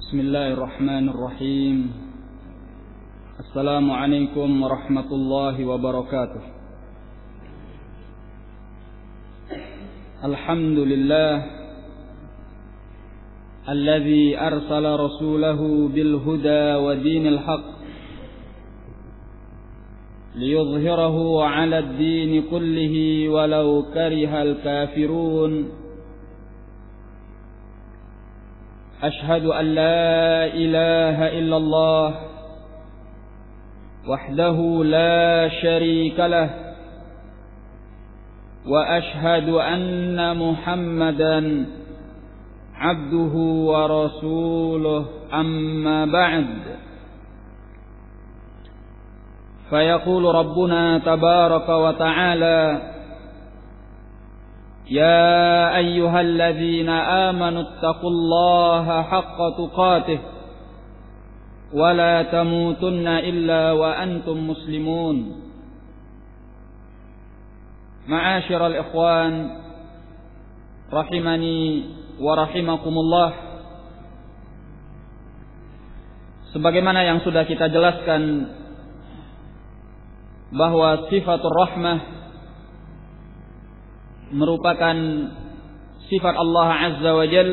Bismillahirrahmanirrahim. Assalamualaikum warahmatullahi wabarakatuh. Alhamdulillah alladzi arsala rasulahu bil huda wa dinil haqq liyudhhirahu 'ala ad-din kullihi walau karihal kafirun. أشهد أن لا إله إلا الله وحده لا شريك له وأشهد أن محمدا عبده ورسوله أما بعد فيقول ربنا تبارك وتعالى يا أيها الذين آمنوا اتقوا الله حق تقاته ولا تموتن إلا وأنتم مسلمون. معاشر الإخوان رحمني ورحمكم الله. Sebagaimana yang sudah kita jelaskan bahwa sifatur rahmah merupakan sifat Allah Azza wa Jal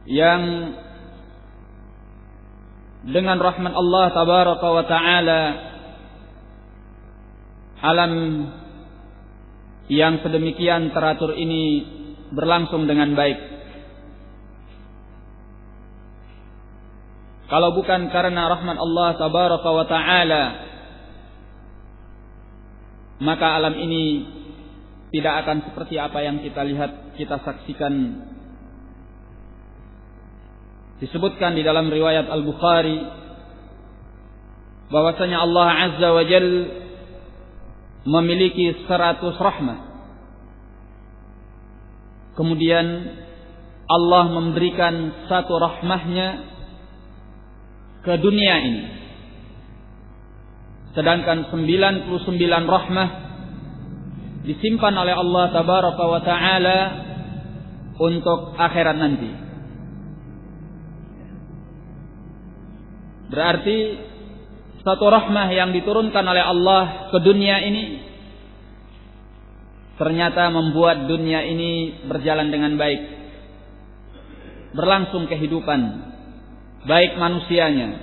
yang dengan rahmat Allah Tabaraka wa Ta'ala alam yang sedemikian teratur ini berlangsung dengan baik. Kalau bukan karena rahmat Allah Tabaraka wa Ta'ala, maka alam ini tidak akan seperti apa yang kita lihat, kita saksikan. Disebutkan di dalam riwayat Al-Bukhari bahwasanya Allah Azza wa Jal memiliki 100 rahmah. Kemudian Allah memberikan satu rahmahnya ke dunia ini, sedangkan 99 rahmah disimpan oleh Allah Tabaraka wa Ta'ala untuk akhirat nanti. Berarti satu rahmah yang diturunkan oleh Allah ke dunia ini ternyata membuat dunia ini berjalan dengan baik, berlangsung kehidupan baik manusianya,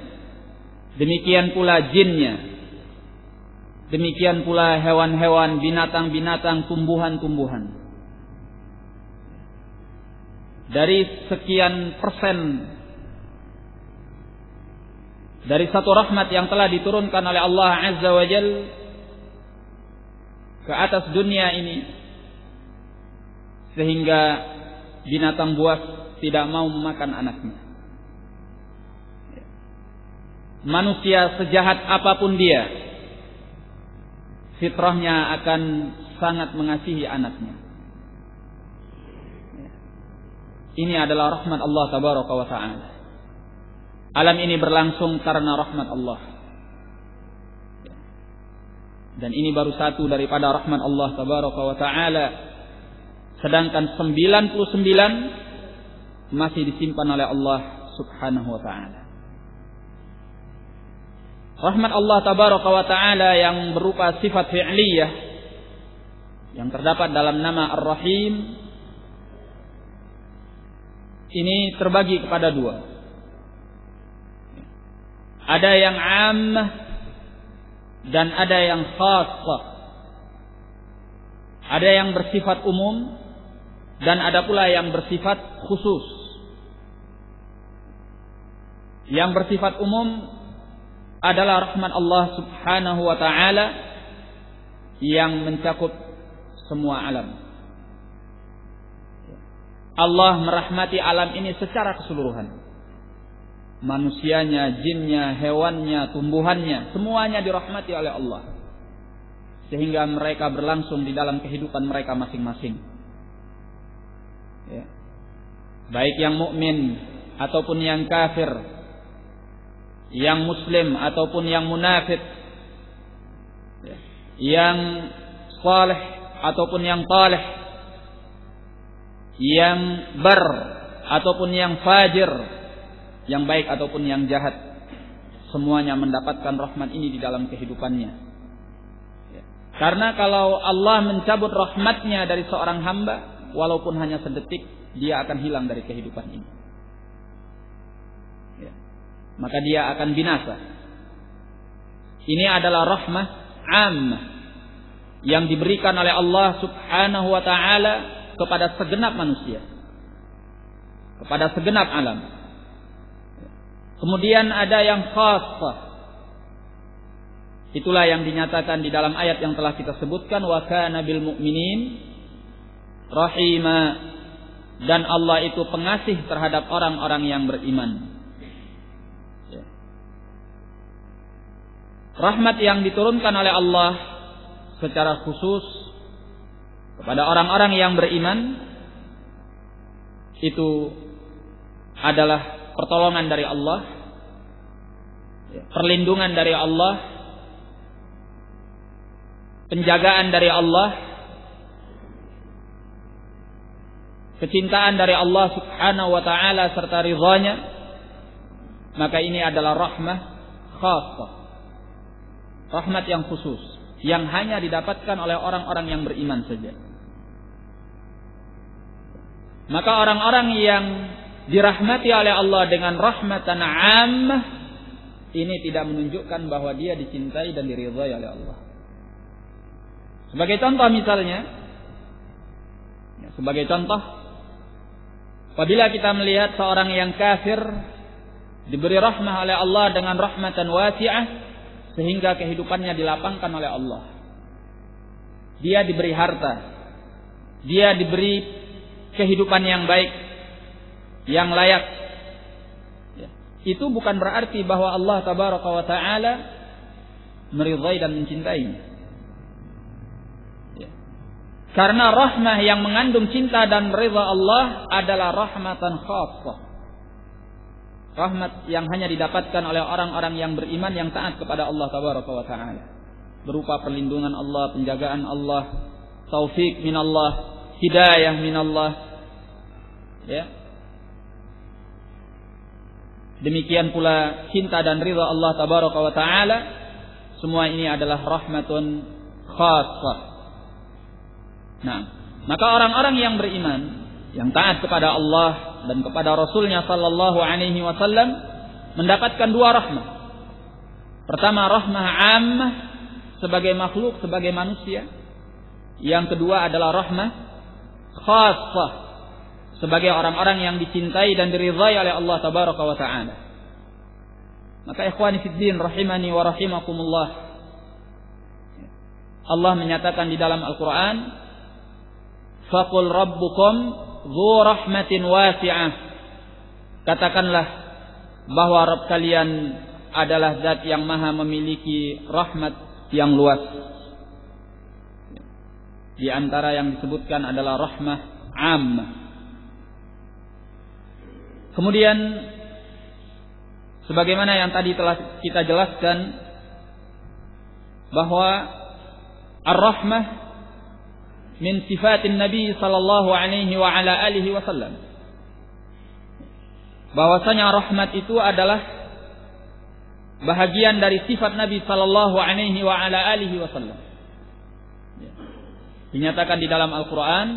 demikian pula jinnya, demikian pula hewan-hewan, binatang-binatang, tumbuhan-tumbuhan. Dari sekian persen dari satu rahmat yang telah diturunkan oleh Allah Azza wa Jal ke atas dunia ini, sehingga binatang buas tidak mau memakan anaknya. Manusia sejahat apapun dia, fitrahnya akan sangat mengasihi anaknya. Ini adalah rahmat Allah Tabaraka wa Ta'ala. Alam ini berlangsung karena rahmat Allah. Dan ini baru satu daripada rahmat Allah Tabaraka wa Ta'ala. Sedangkan 99 masih disimpan oleh Allah Subhanahu wa Ta'ala. Rahmat Allah Tabaraka wa Ta'ala yang berupa sifat fi'liyah yang terdapat dalam nama Ar-Rahim ini terbagi kepada dua. Ada yang 'ammah dan ada yang khassah. Ada yang bersifat umum dan ada pula yang bersifat khusus. Yang bersifat umum adalah rahmat Allah Subhanahu wa Ta'ala yang mencakup semua alam. Allah merahmati alam ini secara keseluruhan. Manusianya, jinnya, hewannya, tumbuhannya, semuanya dirahmati oleh Allah, sehingga mereka berlangsung di dalam kehidupan mereka masing-masing. Baik yang mukmin ataupun yang kafir, yang muslim ataupun yang munafik, yang saleh ataupun yang taleh, yang bar ataupun yang fajir, yang baik ataupun yang jahat, semuanya mendapatkan rahmat ini di dalam kehidupannya. Karena kalau Allah mencabut rahmatnya dari seorang hamba, walaupun hanya sedetik, dia akan hilang dari kehidupan ini. Maka dia akan binasa. Ini adalah rahmah ammah yang diberikan oleh Allah Subhanahu wa ta'ala kepada segenap manusia, kepada segenap alam. Kemudian ada yang khassah. Itulah yang dinyatakan di dalam ayat yang telah kita sebutkan, wa kana bil mu'minin rahima, dan Allah itu pengasih terhadap orang-orang yang beriman. Rahmat yang diturunkan oleh Allah secara khusus kepada orang-orang yang beriman itu adalah pertolongan dari Allah, perlindungan dari Allah, penjagaan dari Allah, kecintaan dari Allah Subhanahu wa ta'ala serta ridhanya. Maka ini adalah rahmah khassah, rahmat yang khusus yang hanya didapatkan oleh orang-orang yang beriman saja. Maka orang-orang yang dirahmati oleh Allah dengan rahmatan ammah ini tidak menunjukkan bahwa dia dicintai dan diridhai oleh Allah. Sebagai contoh misalnya, apabila kita melihat seorang yang kafir diberi rahmah oleh Allah dengan rahmatan wasi'ah sehingga kehidupannya dilapangkan oleh Allah. Dia diberi harta, dia diberi kehidupan yang baik, yang layak. Itu bukan berarti bahwa Allah tabaraka wa ta'ala meridhai dan mencintainya. Karena rahmah yang mengandung cinta dan ridha Allah adalah rahmatan khassah, rahmat yang hanya didapatkan oleh orang-orang yang beriman yang taat kepada Allah tabaraka wa ta'ala, berupa perlindungan Allah, penjagaan Allah, taufik min Allah, hidayah min Allah. Demikian pula cinta dan ridha Allah tabaraka wa ta'ala, semua ini adalah rahmatun khassah. Nah, maka orang-orang yang beriman, yang taat kepada Allah dan kepada Rasulnya sallallahu alaihi wasallam mendapatkan dua rahmah. Pertama, rahmah ammah sebagai makhluk, sebagai manusia. Yang kedua adalah rahmah khassah sebagai orang-orang yang dicintai dan diridhai oleh Allah tabaraka wa ta'ala. Maka ikhwani fid din rahimani wa rahimakumullah, Allah menyatakan di dalam Al-Qur'an, faqul rabbukum dzu rahmatin wasi'ah. Katakanlah bahwa Rabb kalian adalah zat yang maha memiliki rahmat yang luas. Di antara yang disebutkan adalah rahmah ammah. Kemudian sebagaimana yang tadi telah kita jelaskan bahwa ar-rahmah min sifatin Nabi sallallahu alaihi wa ala alihi wasallam, bahwasanya rahmat itu adalah bahagian dari sifat Nabi sallallahu alaihi wa ala alihi wasallam. Dinyatakan di dalam Al-Qur'an,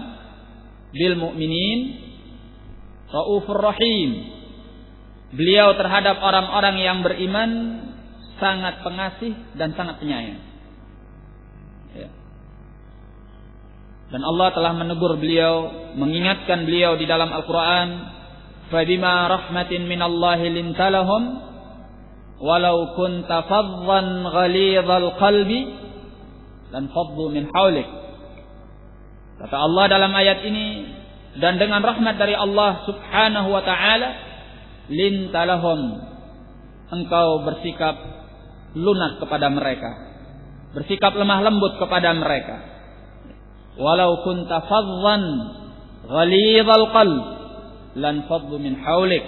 bil mu'minin raufur rahim. Beliau terhadap orang-orang yang beriman sangat pengasih dan sangat penyayang. Dan Allah telah menegur beliau, mengingatkan beliau di dalam Al-Quran, fabima rahmatin minallahi lintalahum walau kunta faddan ghalidhal qalbi lan faddu min hawlik. Kata Allah dalam ayat ini, dan dengan rahmat dari Allah Subhanahu wa ta'ala, lintalahum, engkau bersikap lunak kepada mereka, bersikap lemah lembut kepada mereka. Walau kunta faddan ghalidhal qalb lan faddu min hawlik.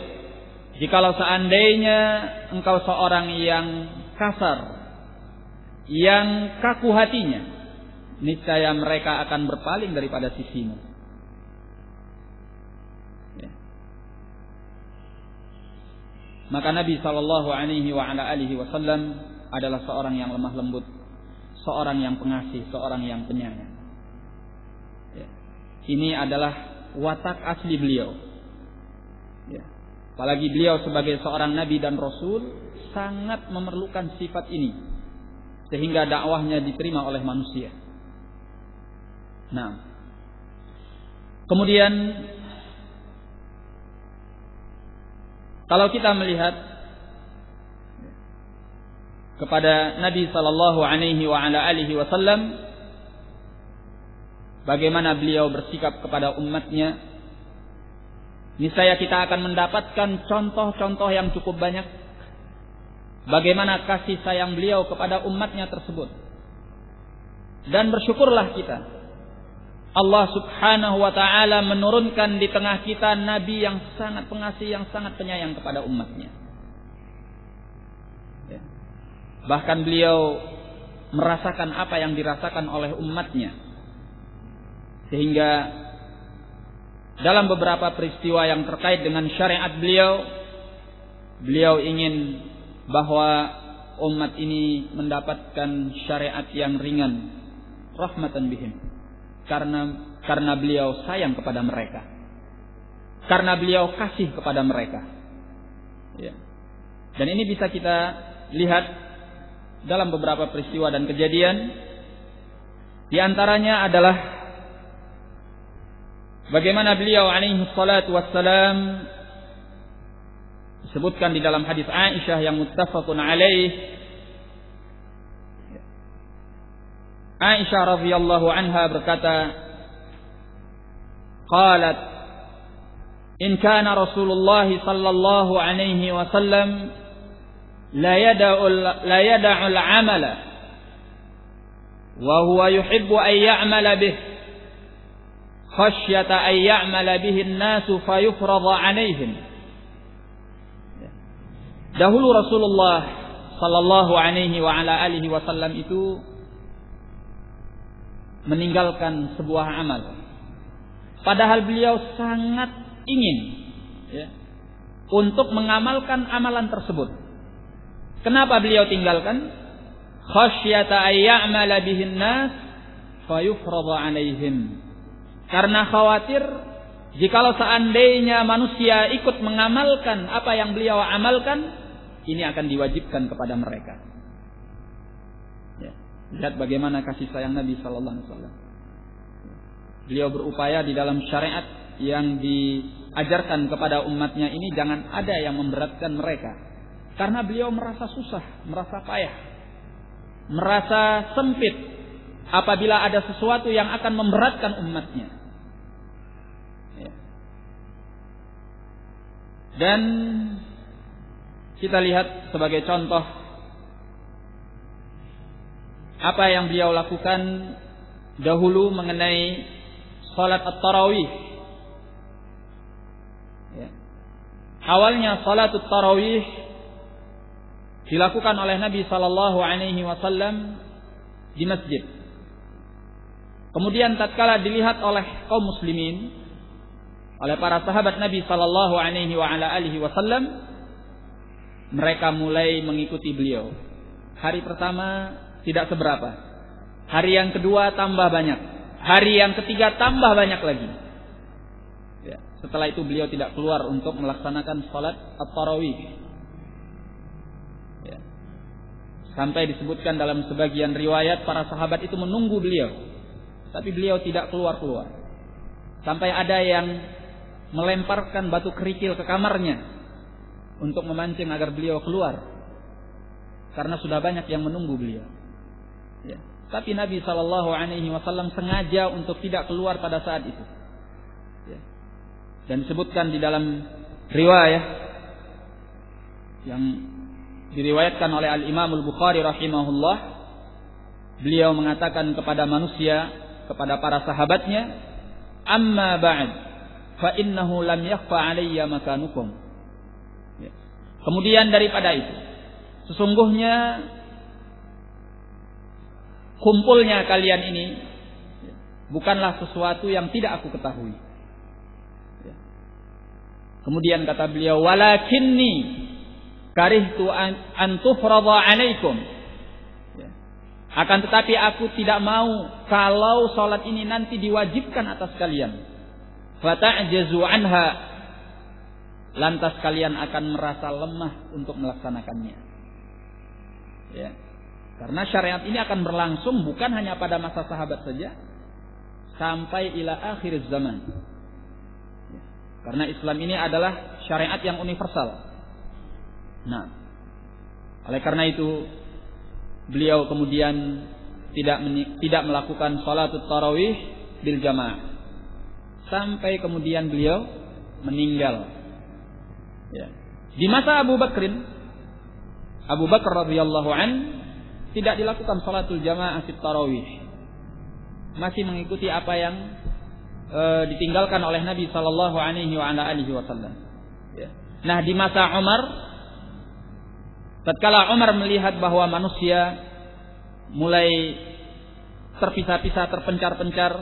Jikalau seandainya engkau seorang yang kasar, yang kaku hatinya, niscaya mereka akan berpaling daripada sisimu. Maka Nabi sallallahu alaihi wasallam adalah seorang yang lemah lembut, seorang yang pengasih, seorang yang penyayang. Ya. Ini adalah watak asli beliau. Ya. Apalagi beliau sebagai seorang nabi dan rasul sangat memerlukan sifat ini sehingga dakwahnya diterima oleh manusia. Nah, kemudian kalau kita melihat kepada Nabi sallallahu alaihi wasallam, bagaimana beliau bersikap kepada umatnya, niscaya kita akan mendapatkan contoh-contoh yang cukup banyak bagaimana kasih sayang beliau kepada umatnya tersebut. Dan bersyukurlah kita, Allah subhanahu wa ta'ala menurunkan di tengah kita Nabi yang sangat pengasih, yang sangat penyayang kepada umatnya. Ya. Bahkan beliau merasakan apa yang dirasakan oleh umatnya, sehingga dalam beberapa peristiwa yang terkait dengan syariat beliau ingin bahwa umat ini mendapatkan syariat yang ringan, rahmatan bihim, karena beliau sayang kepada mereka, karena beliau kasih kepada mereka. Ya. Dan ini bisa kita lihat dalam beberapa peristiwa dan kejadian. Di antaranya adalah bagaimana beliau alaihi salatu wassalam disebutkan di dalam hadis Aisyah yang muttafaqun alaih. Aisyah radhiyallahu anha berkata, qalat, in kana Rasulullah sallallahu alaihi wasallam la yada'u al-amala wa huwa yuhibbu an ya'mala bih khasyata an ya'mala bihi an-nasu fayufrada 'alaihim. Dahulu Rasulullah sallallahu alaihi wasallam itu meninggalkan sebuah amal, padahal beliau sangat ingin untuk mengamalkan amalan tersebut. Kenapa beliau tinggalkan? Khasyata ay ya'mala bihin nas fayufrada 'alaihim. Karena khawatir jikalau seandainya manusia ikut mengamalkan apa yang beliau amalkan, ini akan diwajibkan kepada mereka. Ya. Lihat bagaimana kasih sayang Nabi sallallahu alaihi wasallam. Beliau berupaya di dalam syariat yang diajarkan kepada umatnya ini jangan ada yang memberatkan mereka. Karena beliau merasa susah, merasa payah, merasa sempit apabila ada sesuatu yang akan memberatkan umatnya. Ya. Dan kita lihat sebagai contoh apa yang beliau lakukan dahulu mengenai salat at-tarawih. Ya. Awalnya salat at-tarawih dilakukan oleh Nabi sallallahu alaihi wasallam di masjid. Kemudian tatkala dilihat oleh kaum muslimin, oleh para sahabat Nabi sallallahu alaihi wasallam, mereka mulai mengikuti beliau. Hari pertama tidak seberapa, hari yang kedua tambah banyak, hari yang ketiga tambah banyak lagi. Ya. Setelah itu beliau tidak keluar untuk melaksanakan salat at-tarawih. Ya. Sampai disebutkan dalam sebagian riwayat para sahabat itu menunggu beliau, tapi beliau tidak keluar-keluar. Sampai ada yang melemparkan batu kerikil ke kamarnya untuk memancing agar beliau keluar, karena sudah banyak yang menunggu beliau. Ya. Tapi Nabi sallallahu alaihi wasallam sengaja untuk tidak keluar pada saat itu. Ya. Dan disebutkan di dalam riwayat yang diriwayatkan oleh Al-Imam Al-Bukhari rahimahullah, beliau mengatakan kepada manusia, kepada para sahabatnya, amma ba'd fa innahu lam yakhfa alayya makanukum. Kemudian daripada itu, sesungguhnya kumpulnya kalian ini bukanlah sesuatu yang tidak aku ketahui. Kemudian kata beliau, walakinni karihtu an tufradha 'alaikum. Ya. Akan tetapi aku tidak mau kalau salat ini nanti diwajibkan atas kalian. Fata'jazu anha, lantas kalian akan merasa lemah untuk melaksanakannya. Ya. Karena syariat ini akan berlangsung bukan hanya pada masa sahabat saja, sampai ila akhir zaman. Ya. Karena Islam ini adalah syariat yang universal. Nah, oleh karena itu beliau kemudian tidak melakukan salatut tarawih bil jamaah sampai kemudian beliau meninggal. Ya. Di masa Abu Bakar radhiyallahu an tidak dilakukan salatul jamaah fit tarawih. Masih mengikuti apa yang ditinggalkan oleh Nabi sallallahu alaihi wasallam. Ya. Nah, di masa Umar, tatkala Umar melihat bahwa manusia mulai terpisah-pisah, terpencar-pencar,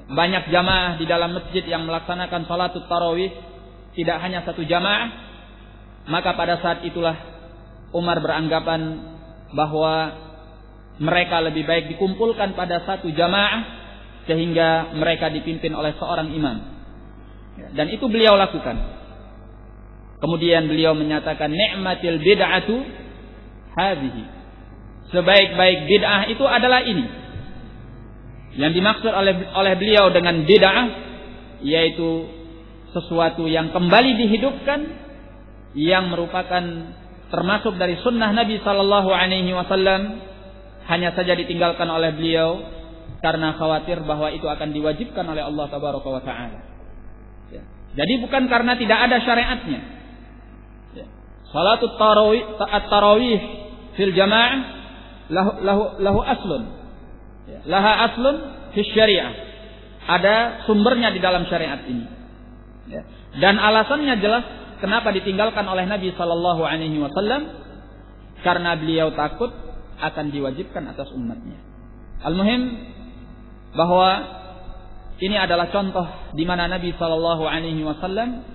banyak jamaah di dalam masjid yang melaksanakan salatut tarawih, tidak hanya satu jamaah, maka pada saat itulah Umar beranggapan bahwa mereka lebih baik dikumpulkan pada satu jamaah sehingga mereka dipimpin oleh seorang imam. Dan itu beliau lakukan. Kemudian beliau menyatakan ni'matil bid'atu hadhihi. Sebaik-baik bid'ah itu adalah ini. Yang dimaksud oleh beliau dengan bid'ah yaitu sesuatu yang kembali dihidupkan, yang merupakan termasuk dari sunnah Nabi sallallahu alaihi wasallam, hanya saja ditinggalkan oleh beliau karena khawatir bahwa itu akan diwajibkan oleh Allah tabaraka wa taala. Ya. Jadi bukan karena tidak ada syariatnya. Ya. Salatut tarawih fil jamaah lahu aslun. Ya. Laha aslun fi syariah. Ada sumbernya di dalam syariat ini. Ya. Dan alasannya jelas kenapa ditinggalkan oleh Nabi sallallahu alaihi wasallam, karena beliau takut akan diwajibkan atas umatnya. Al-muhim bahwa ini adalah contoh di mana Nabi sallallahu alaihi wasallam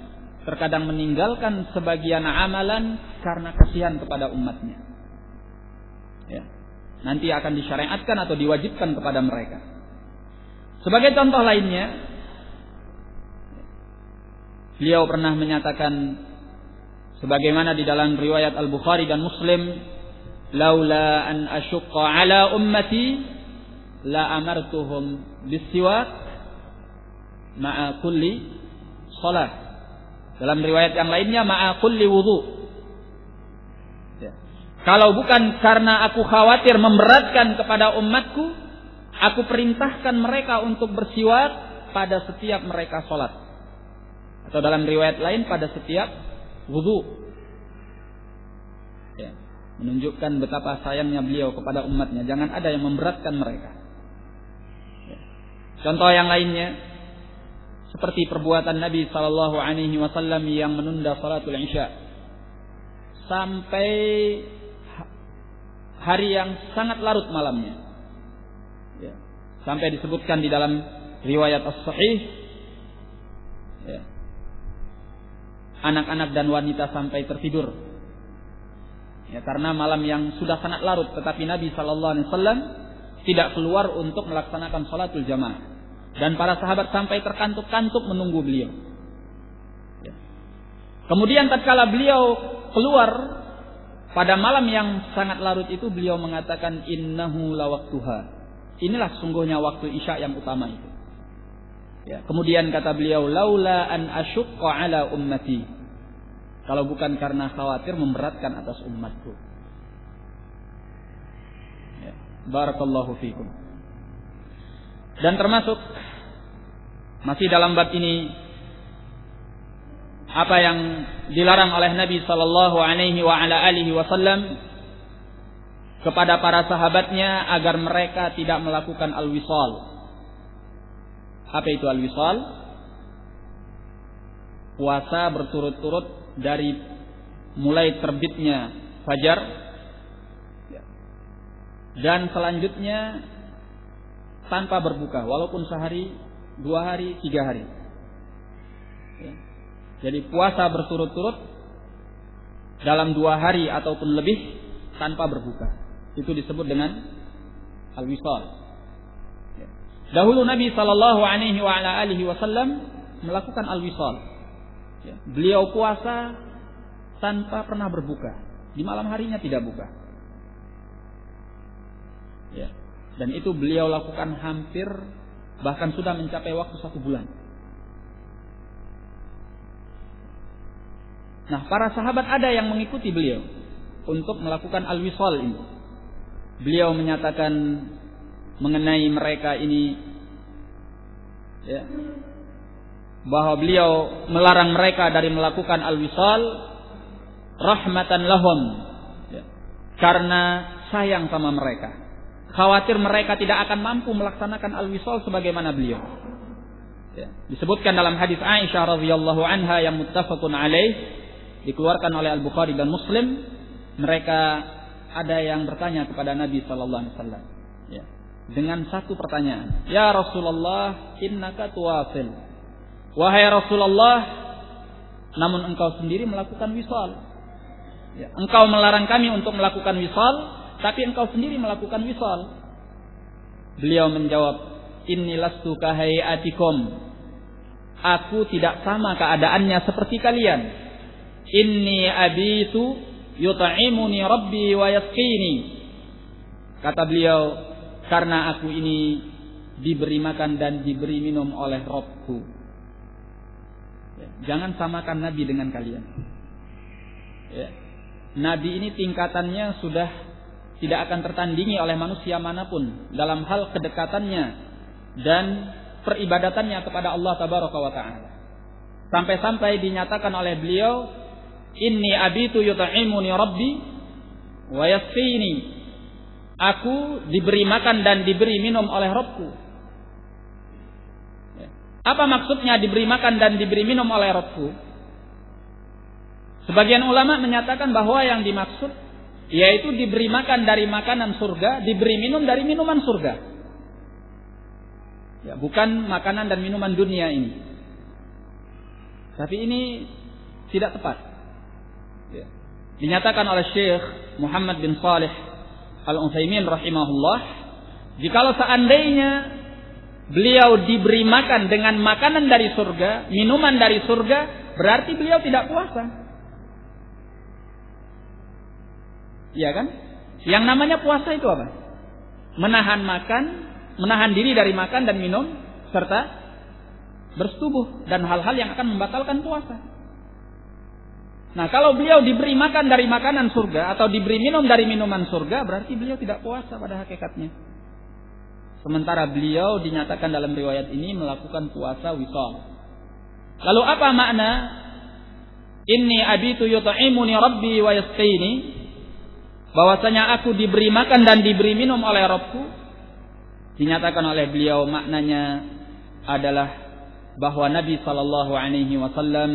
terkadang meninggalkan sebagian amalan karena kasihan kepada umatnya. Ya. Nanti akan disyariatkan atau diwajibkan kepada mereka. Sebagai contoh lainnya, beliau pernah menyatakan sebagaimana di dalam riwayat Al-Bukhari dan Muslim, laula an asyqa ala ummati la amartuhum bisiwak ma'a kulli shalah. Dalam riwayat yang lainnya ma'a kulli wudu. Ya. Kalau bukan karena aku khawatir memberatkan kepada umatku, aku perintahkan mereka untuk bersiwak pada setiap mereka salat. Atau dalam riwayat lain pada setiap wudu. Ya, menunjukkan betapa sayangnya beliau kepada umatnya. Jangan ada yang memberatkan mereka. Ya. Contoh yang lainnya seperti perbuatan Nabi sallallahu alaihi wasallam yang menunda salatul Isya sampai hari yang sangat larut malamnya. Ya. Sampai disebutkan di dalam riwayat as-sahih, ya, anak-anak dan wanita sampai tertidur. Ya, karena malam yang sudah sangat larut, tetapi Nabi sallallahu alaihi wasallam tidak keluar untuk melaksanakan salatul jamaah. Dan para sahabat sampai terkantuk-kantuk menunggu beliau. Ya. Kemudian tatkala beliau keluar pada malam yang sangat larut itu, beliau mengatakan innahu lawaqtuha. Inilah sungguhnya waktu Isya yang utama itu. Ya, kemudian kata beliau, laula an asyqa ala ummati. Kalau bukan karena khawatir memberatkan atas umatku. Ya, barakallahu fikum. Dan termasuk masih dalam bab ini apa yang dilarang oleh Nabi sallallahu alaihi wa ala alihi wasallam kepada para sahabatnya agar mereka tidak melakukan al-wisal. Apa itu al-wisal? Puasa berturut-turut dari mulai terbitnya fajar dan selanjutnya tanpa berbuka, walaupun sehari, 2 hari, 3 hari. Jadi puasa berturut-turut dalam 2 hari ataupun lebih tanpa berbuka. Itu disebut dengan al-wisal. Dahulu Nabi sallallahu alaihi wasallam melakukan al-wisal. Beliau puasa tanpa pernah berbuka. Di malam harinya tidak buka. Dan itu beliau lakukan hampir, bahkan sudah mencapai waktu 1 bulan. Nah, para sahabat ada yang mengikuti beliau untuk melakukan al-wisal ini. Beliau menyatakan mengenai mereka ini, bahwa beliau melarang mereka dari melakukan al-wisal rahmatan lahum, karena sayang sama mereka, khawatir mereka tidak akan mampu melaksanakan al-wisal sebagaimana beliau. Disebutkan dalam hadis Aisyah radhiyallahu anha yang muttafaqun alaih, dikeluarkan oleh Al-Bukhari dan Muslim, mereka ada yang bertanya kepada Nabi sallallahu alaihi wasallam dengan satu pertanyaan, "Ya Rasulullah, innaka tuwafil." Wahai Rasulullah, namun engkau sendiri melakukan wisal. Engkau melarang kami untuk melakukan wisal, tapi engkau sendiri melakukan wisal. Beliau menjawab, "Inni lastu kahayatikum." Aku tidak sama keadaannya seperti kalian. "Inni abitu yut'imuni rabbi wa yasqini." Kata beliau, karena aku ini diberi makan dan diberi minum oleh Rabbku. Jangan samakan Nabi dengan kalian. Nabi ini tingkatannya sudah tidak akan tertandingi oleh manusia manapun dalam hal kedekatannya dan peribadatannya kepada Allah Tabaraka wa Ta'ala. Sampai-sampai dinyatakan oleh beliau, "Inni abitu yut'imuni rabbi wa yasqini." Aku diberi makan dan diberi minum oleh Rabbku. Apa maksudnya diberi makan dan diberi minum oleh Rabbku? Sebagian ulama menyatakan bahwa yang dimaksud yaitu diberi makan dari makanan surga, diberi minum dari minuman surga. Bukan makanan dan minuman dunia ini. Tapi ini tidak tepat. Dinyatakan oleh Syekh Muhammad bin Shalih Al-Utsaimin rahimahullah, jikalau seandainya beliau diberi makan dengan makanan dari surga, minuman dari surga, berarti beliau tidak puasa. Iya kan? Yang namanya puasa itu apa? Menahan makan, menahan diri dari makan dan minum, serta bersetubuh dan hal-hal yang akan membatalkan puasa. Nah, kalau beliau diberi makan dari makanan surga atau diberi minum dari minuman surga, berarti beliau tidak puasa pada hakikatnya. Sementara beliau dinyatakan dalam riwayat ini melakukan puasa wisal. Lalu apa makna "Inni abitu yut'imuni rabbi wa yasqini"? Bahwasanya aku diberi makan dan diberi minum oleh Rabbku. Dinyatakan oleh beliau maknanya adalah bahwa Nabi sallallahu alaihi wasallam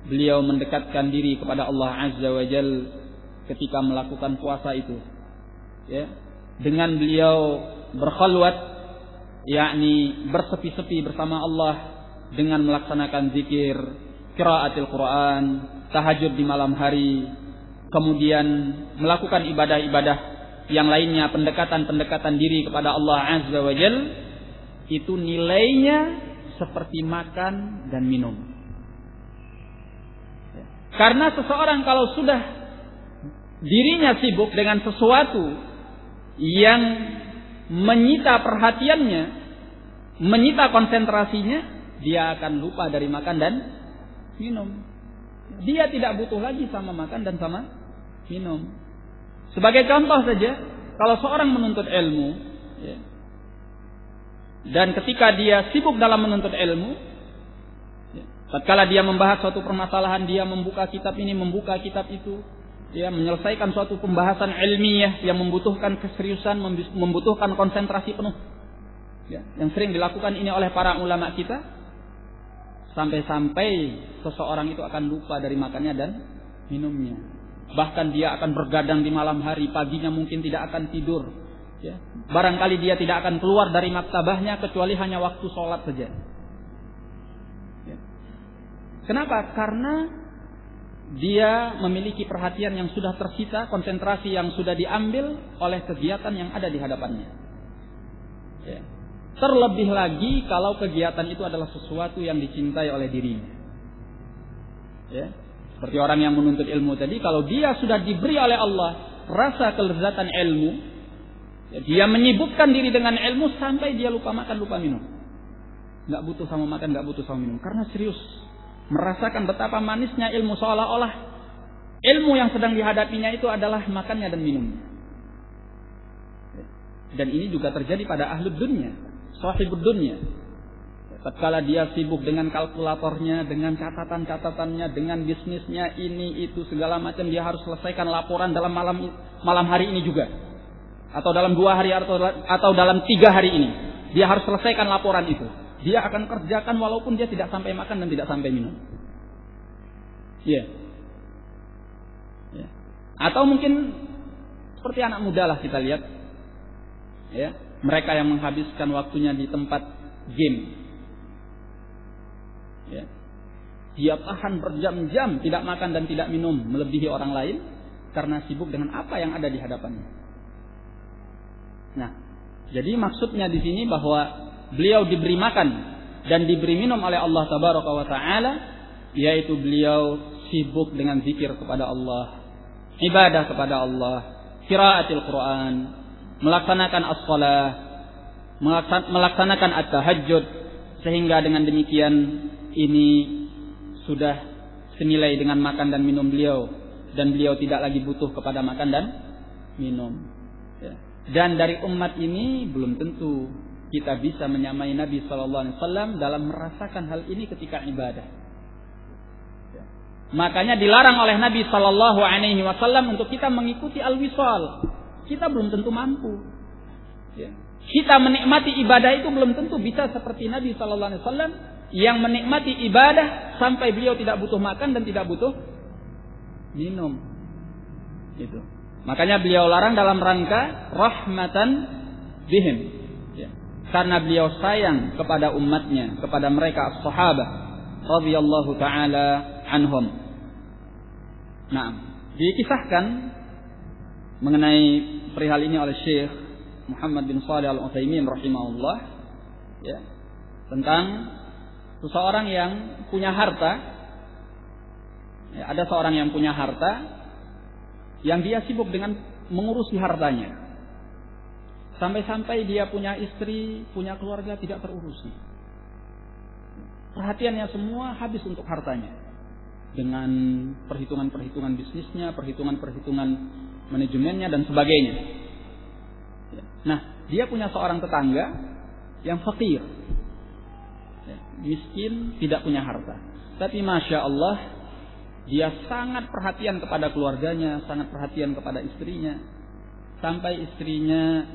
beliau mendekatkan diri kepada Allah Azza wa Jalla ketika melakukan puasa itu. Dengan beliau berkhalwat, yakni bersepi-sepi bersama Allah dengan melaksanakan zikir, qiraatil Quran, tahajud di malam hari, kemudian melakukan ibadah-ibadah yang lainnya, pendekatan-pendekatan diri kepada Allah Azza wa Jalla, itu nilainya seperti makan dan minum. Karena seseorang kalau sudah dirinya sibuk dengan sesuatu yang menyita perhatiannya, menyita konsentrasinya, dia akan lupa dari makan dan minum. Dia tidak butuh lagi sama makan dan sama minum. Sebagai contoh saja, kalau seorang menuntut ilmu, dan ketika dia sibuk dalam menuntut ilmu, tatkala dia membahas suatu permasalahan, dia membuka kitab ini, membuka kitab itu, menyelesaikan suatu pembahasan ilmiah yang membutuhkan keseriusan, membutuhkan konsentrasi penuh. Yang sering dilakukan ini oleh para ulama kita, sampai-sampai seseorang itu akan lupa dari makannya dan minumnya. Bahkan dia akan bergadang di malam hari, paginya mungkin tidak akan tidur. Barangkali dia tidak akan keluar dari maktabahnya kecuali hanya waktu sholat saja. Kenapa? Karena dia memiliki perhatian yang sudah tersita, konsentrasi yang sudah diambil oleh kegiatan yang ada di hadapannya. Ya. Terlebih lagi kalau kegiatan itu adalah sesuatu yang dicintai oleh dirinya. Ya. Seperti orang yang menuntut ilmu tadi, kalau dia sudah diberi oleh Allah rasa kelezatan ilmu, ya, dia menyibukkan diri dengan ilmu sampai dia lupa makan, lupa minum. Nggak butuh sama makan, nggak butuh sama minum, karena serius merasakan betapa manisnya ilmu, seolah-olah ilmu yang sedang dihadapinya itu adalah makannya dan minumnya. Dan ini juga terjadi pada ahlud dunya, sahibud dunya. Tatkala dia sibuk dengan kalkulatornya, dengan catatan-catatannya, dengan bisnisnya, ini itu segala macam, dia harus selesaikan laporan dalam malam hari ini juga, atau dalam 2 hari atau dalam 3 hari ini. Dia harus selesaikan laporan itu. Dia akan kerjakan walaupun dia tidak sampai makan dan tidak sampai minum. Iya. Yeah. Atau mungkin seperti anak muda lah kita lihat. Ya, mereka yang menghabiskan waktunya di tempat game. Ya. Dia tahan berjam-jam tidak makan dan tidak minum melebihi orang lain karena sibuk dengan apa yang ada di hadapannya. Nah, jadi maksudnya di sini bahwa beliau diberi makan dan diberi minum oleh Allah Tabaraka wa Ta'ala, yaitu beliau sibuk dengan zikir kepada Allah, ibadah kepada Allah, qiraatil Quran, melaksanakan as-shalah, melaksanakan at-tahajjud, sehingga dengan demikian ini sudah senilai dengan makan dan minum beliau, dan beliau tidak lagi butuh kepada makan dan minum. Ya. Dan dari umat ini belum tentu kita bisa menyamai Nabi Sallallahu Alaihi Wasallam dalam merasakan hal ini ketika ibadah. Ya. Makanya dilarang oleh Nabi Sallallahu Alaihi Wasallam untuk kita mengikuti al-wisal. Kita belum tentu mampu. Ya. Kita menikmati ibadah itu belum tentu bisa seperti Nabi Sallallahu Alaihi Wasallam yang menikmati ibadah sampai beliau tidak butuh makan dan tidak butuh minum. Itu. Makanya beliau larang dalam rangka rahmatan bihim. Karena beliau sayang kepada umatnya, kepada mereka as-sahabah radhiyallahu taala anhum. Nah, dikisahkan mengenai perihal ini oleh Syekh Muhammad bin Shalih Al-Utsaimin rahimahullah, ya, tentang seseorang yang punya harta. Ya, ada seorang yang punya harta yang dia sibuk dengan mengurusi hartanya. Sampai-sampai dia punya istri, punya keluarga tidak terurusi. Perhatiannya semua habis untuk hartanya. Dengan perhitungan-perhitungan bisnisnya, perhitungan-perhitungan manajemennya dan sebagainya. Nah, dia punya seorang tetangga yang fakir. Miskin, tidak punya harta. Tapi Masya Allah, dia sangat perhatian kepada keluarganya, sangat perhatian kepada istrinya. Sampai istrinya,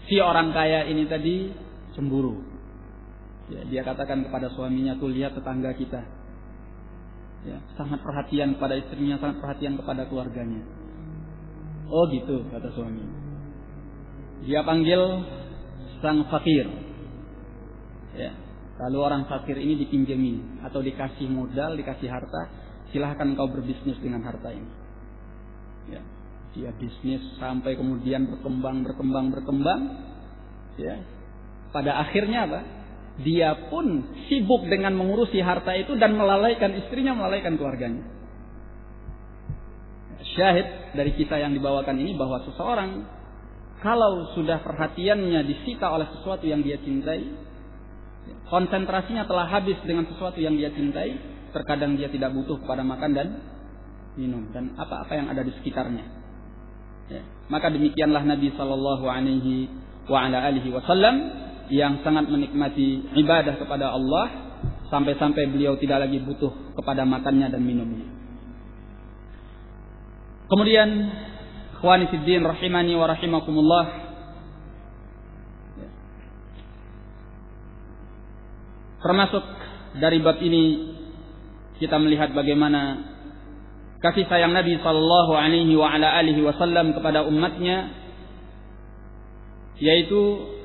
si orang kaya ini tadi cemburu. Ya, dia katakan kepada suaminya, tuh lihat tetangga kita. Ya, sangat perhatian kepada istrinya, sangat perhatian kepada keluarganya. Oh gitu, kata suami. Dia panggil sang fakir. Ya, lalu orang fakir ini dipinjami atau dikasih modal, dikasih harta. Silahkan kau berbisnis dengan harta ini. Ya. Dia bisnis sampai kemudian berkembang. Ya. Pada akhirnya apa? Dia pun sibuk dengan mengurusi harta itu dan melalaikan istrinya, melalaikan keluarganya. Syahid dari kisah yang dibawakan ini bahwa seseorang kalau sudah perhatiannya disita oleh sesuatu yang dia cintai, konsentrasinya telah habis dengan sesuatu yang dia cintai, terkadang dia tidak butuh kepada makan dan minum dan apa-apa yang ada di sekitarnya. Ya. Maka demikianlah Nabi Sallallahu Alaihi Wasallam yang sangat menikmati ibadah kepada Allah sampai-sampai beliau tidak lagi butuh kepada makannya dan minumnya. Kemudian, ikhwani fiddin rahimani wa rahimakumullah, termasuk dari bab ini kita melihat bagaimana kasih sayang Nabi Sallallahu Alaihi Wasallam kepada umatnya, yaitu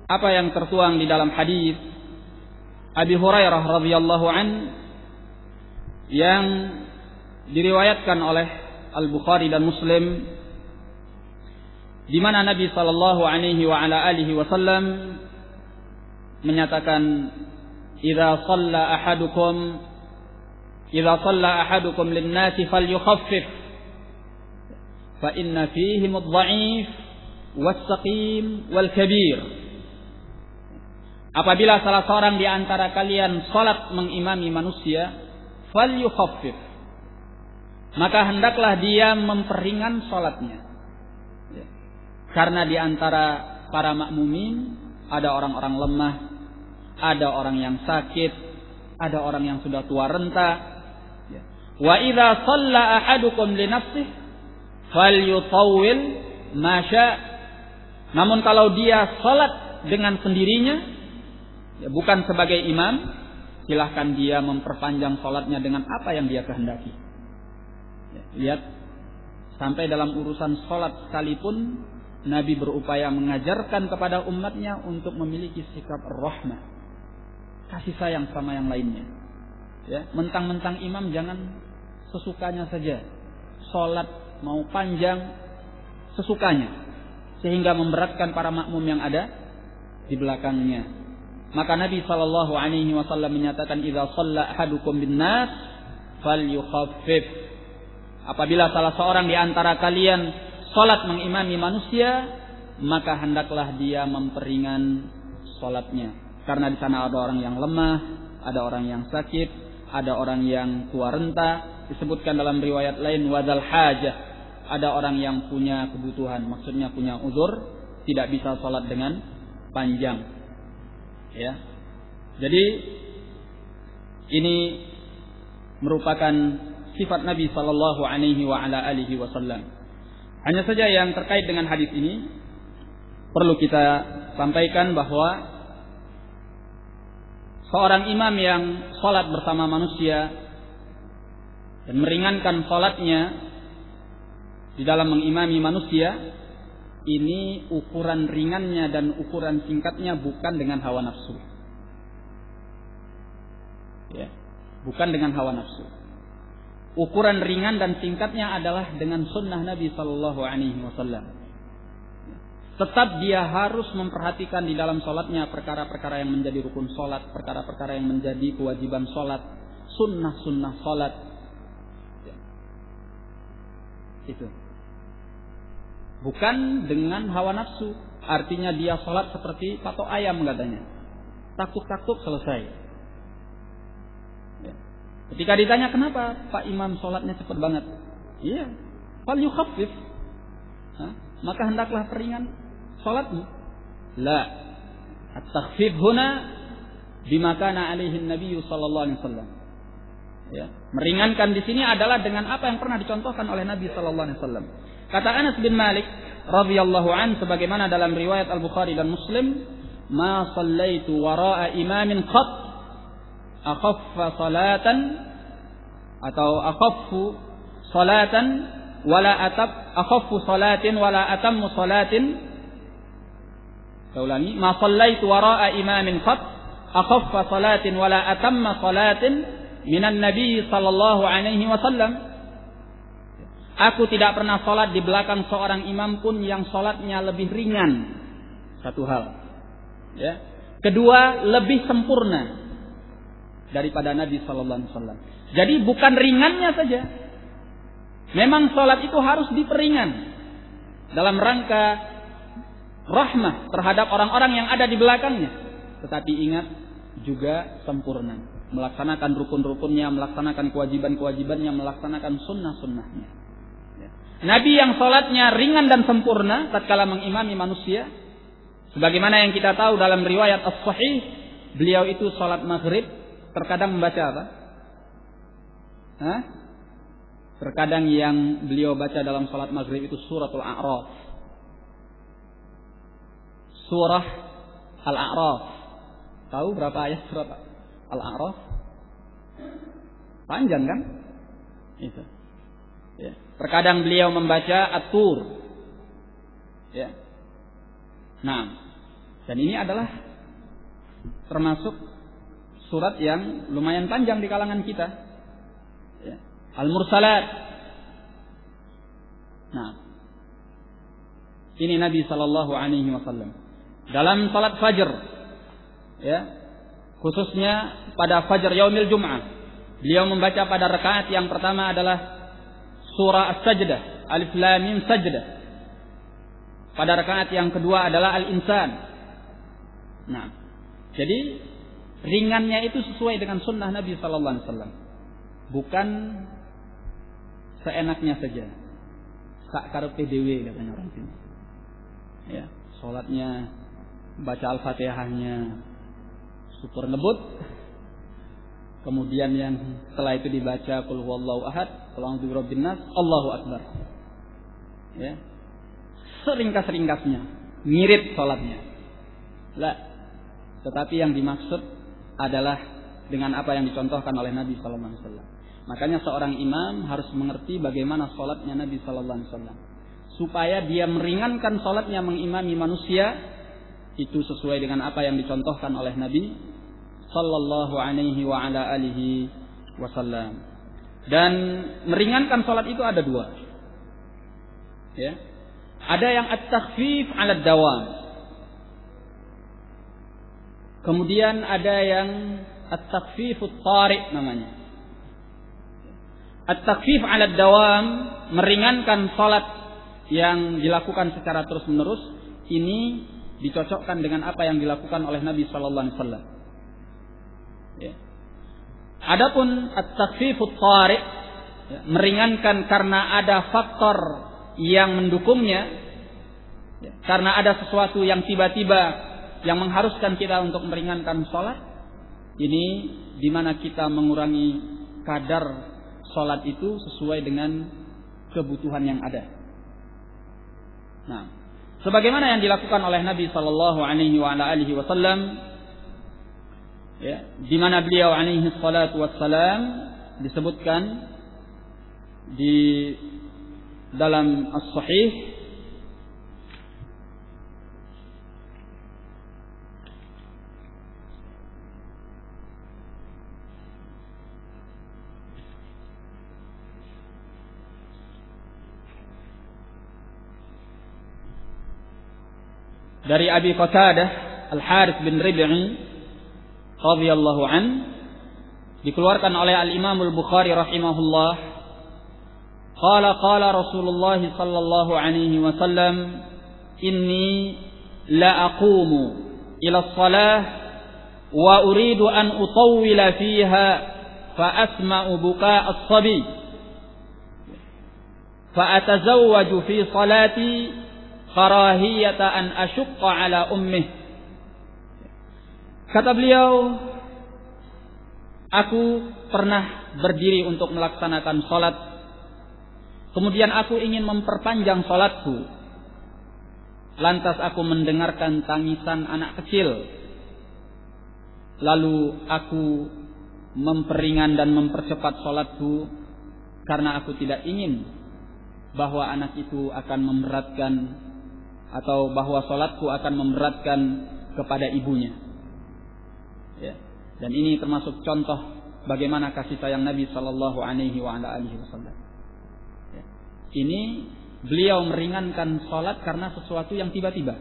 apa yang tertuang di dalam hadis Abi Hurairah radhiyallahu an yang diriwayatkan oleh Al-Bukhari dan Muslim, di mana Nabi sallallahu alaihi wa ala alihi wasallam menyatakan, "Idza shalla ahadukum lin-nasi falyukhaffif, fa inna fihim adh-dha'if was-saqim wal-kabir." Apabila salah seorang di antara kalian salat mengimami manusia, falyukhaffif, maka hendaklah dia memperingan salatnya. Karena di antara para makmumin ada orang-orang lemah, ada orang yang sakit, ada orang yang sudah tua renta. Wa idza shalla ahadukum li nafsihi falyutawwil ma syaa. Namun kalau dia salat dengan sendirinya, bukan sebagai imam, silahkan dia memperpanjang salatnya dengan apa yang dia kehendaki. Lihat, sampai dalam urusan salat sekalipun Nabi berupaya mengajarkan kepada umatnya untuk memiliki sikap rahmah, kasih sayang sama yang lainnya. Ya, mentang-mentang imam jangan sesukanya saja, salat mau panjang sesukanya, sehingga memberatkan para makmum yang ada di belakangnya. Maka Nabi sallallahu alaihi wasallam menyatakan, "Idza shalla ahadukum bin-nas falyukhaffif." Apabila salah seorang di antara kalian salat mengimami manusia, maka hendaklah dia memperingan salatnya. Karena di sana ada orang yang lemah, ada orang yang sakit, ada orang yang tua renta. Disebutkan dalam riwayat lain wadzal hajah, ada orang yang punya kebutuhan, maksudnya punya uzur, tidak bisa salat dengan panjang. Ya. Jadi ini merupakan sifat Nabi sallallahu alaihi wa ala alihi wasallam. Hanya saja yang terkait dengan hadis ini perlu kita sampaikan bahwa seorang imam yang salat bersama manusia dan meringankan salatnya di dalam mengimami manusia, ini ukuran ringannya dan ukuran singkatnya bukan dengan hawa nafsu. Ya, bukan dengan hawa nafsu. Ukuran ringan dan singkatnya adalah dengan sunnah Nabi sallallahu alaihi wasallam. Tetap dia harus memperhatikan di dalam salatnya perkara-perkara yang menjadi rukun salat, perkara-perkara yang menjadi kewajiban salat, sunnah-sunnah salat. Itu. Bukan dengan hawa nafsu. Artinya dia salat seperti patok ayam katanya. Taktuk-taktuk selesai. Ketika ditanya kenapa Pak Imam sholatnya cepat banget, iya, fal yukhaffif, maka hendaklah peringan sholatmu. La, at-takhfif huna bima kana alaihi Nabi sallallahu alaihi wasallam. Ya, meringankan di sini adalah dengan apa yang pernah dicontohkan oleh Nabi sallallahu alaihi wasallam. Kata Anas bin Malik radhiyallahu an, sebagaimana dalam riwayat Al-Bukhari dan Muslim, ma shallaitu wara'a imamin qat akhaffa salatan atau akhaffu salatan wala akhaffu salatin wala atammu salatin. Ulangi, ma shallaitu wara'a imamin qat akhaffa salatin wala atamma salatin minan nabi sallallahu alaihi wasallam. Aku tidak pernah salat di belakang seorang imam pun yang salatnya lebih ringan. Satu hal. Ya. Kedua, lebih sempurna daripada Nabi sallallahu alaihi wasallam. Jadi bukan ringannya saja. Memang salat itu harus diperingan dalam rangka rahmah terhadap orang-orang yang ada di belakangnya. Tetapi ingat juga sempurna, melaksanakan rukun-rukunnya, melaksanakan kewajiban-kewajibannya, melaksanakan sunnah-sunnahnya. Nabi yang salatnya ringan dan sempurna tatkala mengimami manusia, sebagaimana yang kita tahu dalam riwayat as-sahih, beliau itu salat maghrib terkadang membaca apa? Terkadang yang beliau baca dalam salat maghrib itu suratul A'raf. Surah Al-A'raf. Tahu berapa ayat surat Al-A'raf? Panjang kan? Itu. Ya. Terkadang beliau membaca At-Tur. Ya. Nah, dan ini adalah termasuk surat yang lumayan panjang di kalangan kita. Ya. al-mursalat. Nah, ini Nabi sallallahu alaihi wasallam dalam salat fajr, ya, khususnya pada fajr yaumil Jum'ah, beliau membaca pada rakaat yang pertama adalah surah As-Sajdah, Alif Lam Mim Sajdah. Pada rakaat yang kedua adalah Al-Insan. Nah, jadi ringannya itu sesuai dengan sunnah Nabi sallallahu alaihi wasallam. Bukan seenaknya saja. Sak karepe dhewe katanya orang sini. Ya, salatnya baca Al-Fatihahnya super ngebut. Kemudian yang setelah itu dibaca Qul huwallahu ahad, Qul a'udzu birabbin nas, Allahu akbar. Ya. Seringkas-ringkasnya, ngirit salatnya. Lah, tetapi yang dimaksud adalah dengan apa yang dicontohkan oleh Nabi sallallahu alaihi wasallam. Makanya seorang imam harus mengerti bagaimana salatnya Nabi sallallahu alaihi wasallam, supaya dia meringankan salatnya mengimami manusia itu sesuai dengan apa yang dicontohkan oleh Nabi sallallahu alaihi wa ala alihi wasallam. Dan meringankan salat itu ada dua. Ya. Ada yang at-takhfif 'ala dawam. Kemudian ada yang at-takhfifut tari' namanya. At-takhfif 'ala dawam, meringankan salat yang dilakukan secara terus-menerus, ini dicocokkan dengan apa yang dilakukan oleh Nabi sallallahu alaihi wasallam. Ya. Adapun at-takhfifut tari', ya, meringankan karena ada faktor yang mendukungnya, ya, karena ada sesuatu yang tiba-tiba yang mengharuskan kita untuk meringankan sholat, ini di mana kita mengurangi kadar sholat itu sesuai dengan kebutuhan yang ada. Nah, sebagaimana yang dilakukan oleh Nabi Sallallahu Alaihi Wasallam, ya, di mana beliau alaihi salatu wassalam disebutkan di dalam As-Sahih dari Abi Qatadah Al-Harits bin Rib'i radhiyallahu an, dikeluarkan oleh Al-Imam Al-Bukhari rahimahullah, qala Rasulullah sallallahu alaihi wasallam, inni la aqumu ila shalah wa uridu an utawwila fiha fa asma'u buka' as-sabi fa atazawwaju fi salati karahiyata an ashqa ala ummih. Kata beliau, aku pernah berdiri untuk melaksanakan salat, kemudian aku ingin memperpanjang salatku. Lantas aku mendengarkan tangisan anak kecil. Lalu aku memperingan dan mempercepat salatku karena aku tidak ingin bahwa anak itu akan memberatkan, atau bahwa salatku akan memberatkan kepada ibunya. Ya. Dan ini termasuk contoh bagaimana kasih sayang Nabi sallallahu alaihi wasallam. Ini beliau meringankan salat karena sesuatu yang tiba-tiba.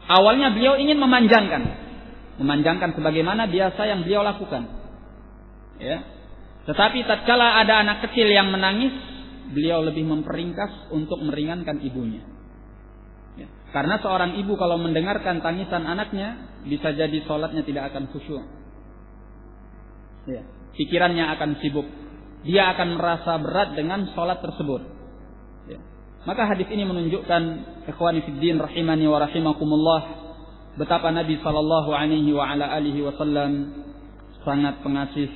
Awalnya beliau ingin memanjangkan sebagaimana biasa yang beliau lakukan. Ya. Tetapi tatkala ada anak kecil yang menangis, beliau lebih memperingkas untuk meringankan ibunya. Ya. Karena seorang ibu kalau mendengarkan tangisan anaknya, bisa jadi salatnya tidak akan khusyuk. Ya. Pikirannya akan sibuk. Dia akan merasa berat dengan salat tersebut. Ya. Maka hadis ini menunjukkan, ikhwani fiddin rahimani wa rahimakumullah, betapa Nabi sallallahu alaihi wasallam sangat pengasih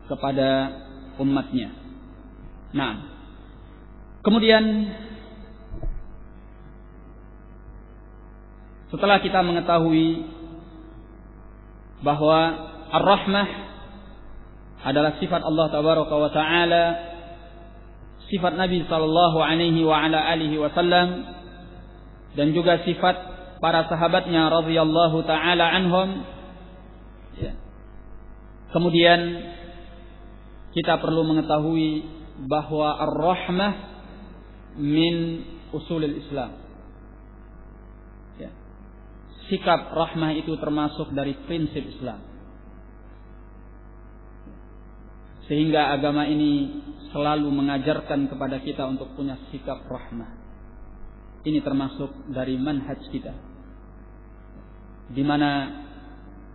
kepada umatnya. Nah, kemudian setelah kita mengetahui bahwa ar-rahmah adalah sifat Allah tabaraka wa taala, sifat Nabi sallallahu alaihi wasallam, dan juga sifat para sahabatnya radhiyallahu taala anhum, ya. Kemudian kita perlu mengetahui bahwa ar-rahmah min usulil Islam. Ya. Sikap rahmah itu termasuk dari prinsip Islam. Sehingga agama ini selalu mengajarkan kepada kita untuk punya sikap rahmah. Ini termasuk dari manhaj kita, di mana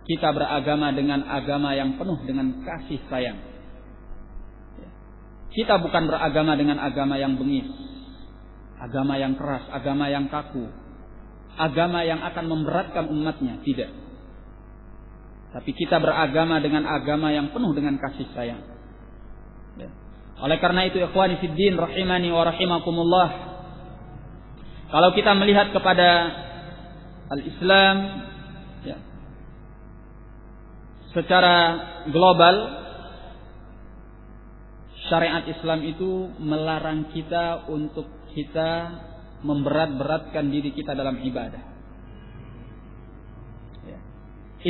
kita beragama dengan agama yang penuh dengan kasih sayang. Kita bukan beragama dengan agama yang bengis, agama yang keras, agama yang kaku, agama yang akan memberatkan umatnya. Tidak. Tapi kita beragama dengan agama yang penuh dengan kasih sayang. Oleh karena itu, ikhwani fiddin rahimani wa rahimakumullah, kalau kita melihat kepada al-Islam ya, secara global, syariat Islam itu melarang kita untuk kita memberat-beratkan diri kita dalam ibadah. Ya.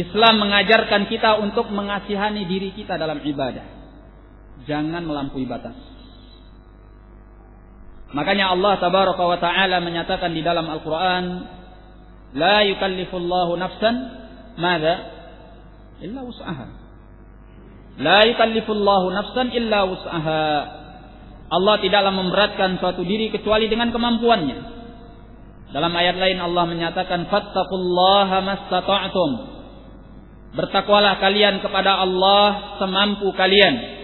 Islam mengajarkan kita untuk mengasihani diri kita dalam ibadah. Jangan melampaui batas. Makanya Allah tabaraka wa ta'ala menyatakan di dalam Al-Quran, la yukallifullahu nafsan madza illa wus'aha. La yukallifullahu nafsan illa wus'aha. Allah tidaklah memberatkan suatu diri kecuali dengan kemampuannya. Dalam ayat lain Allah menyatakan, fattaqullaha mastata'tum. Bertakwalah kalian kepada Allah semampu kalian.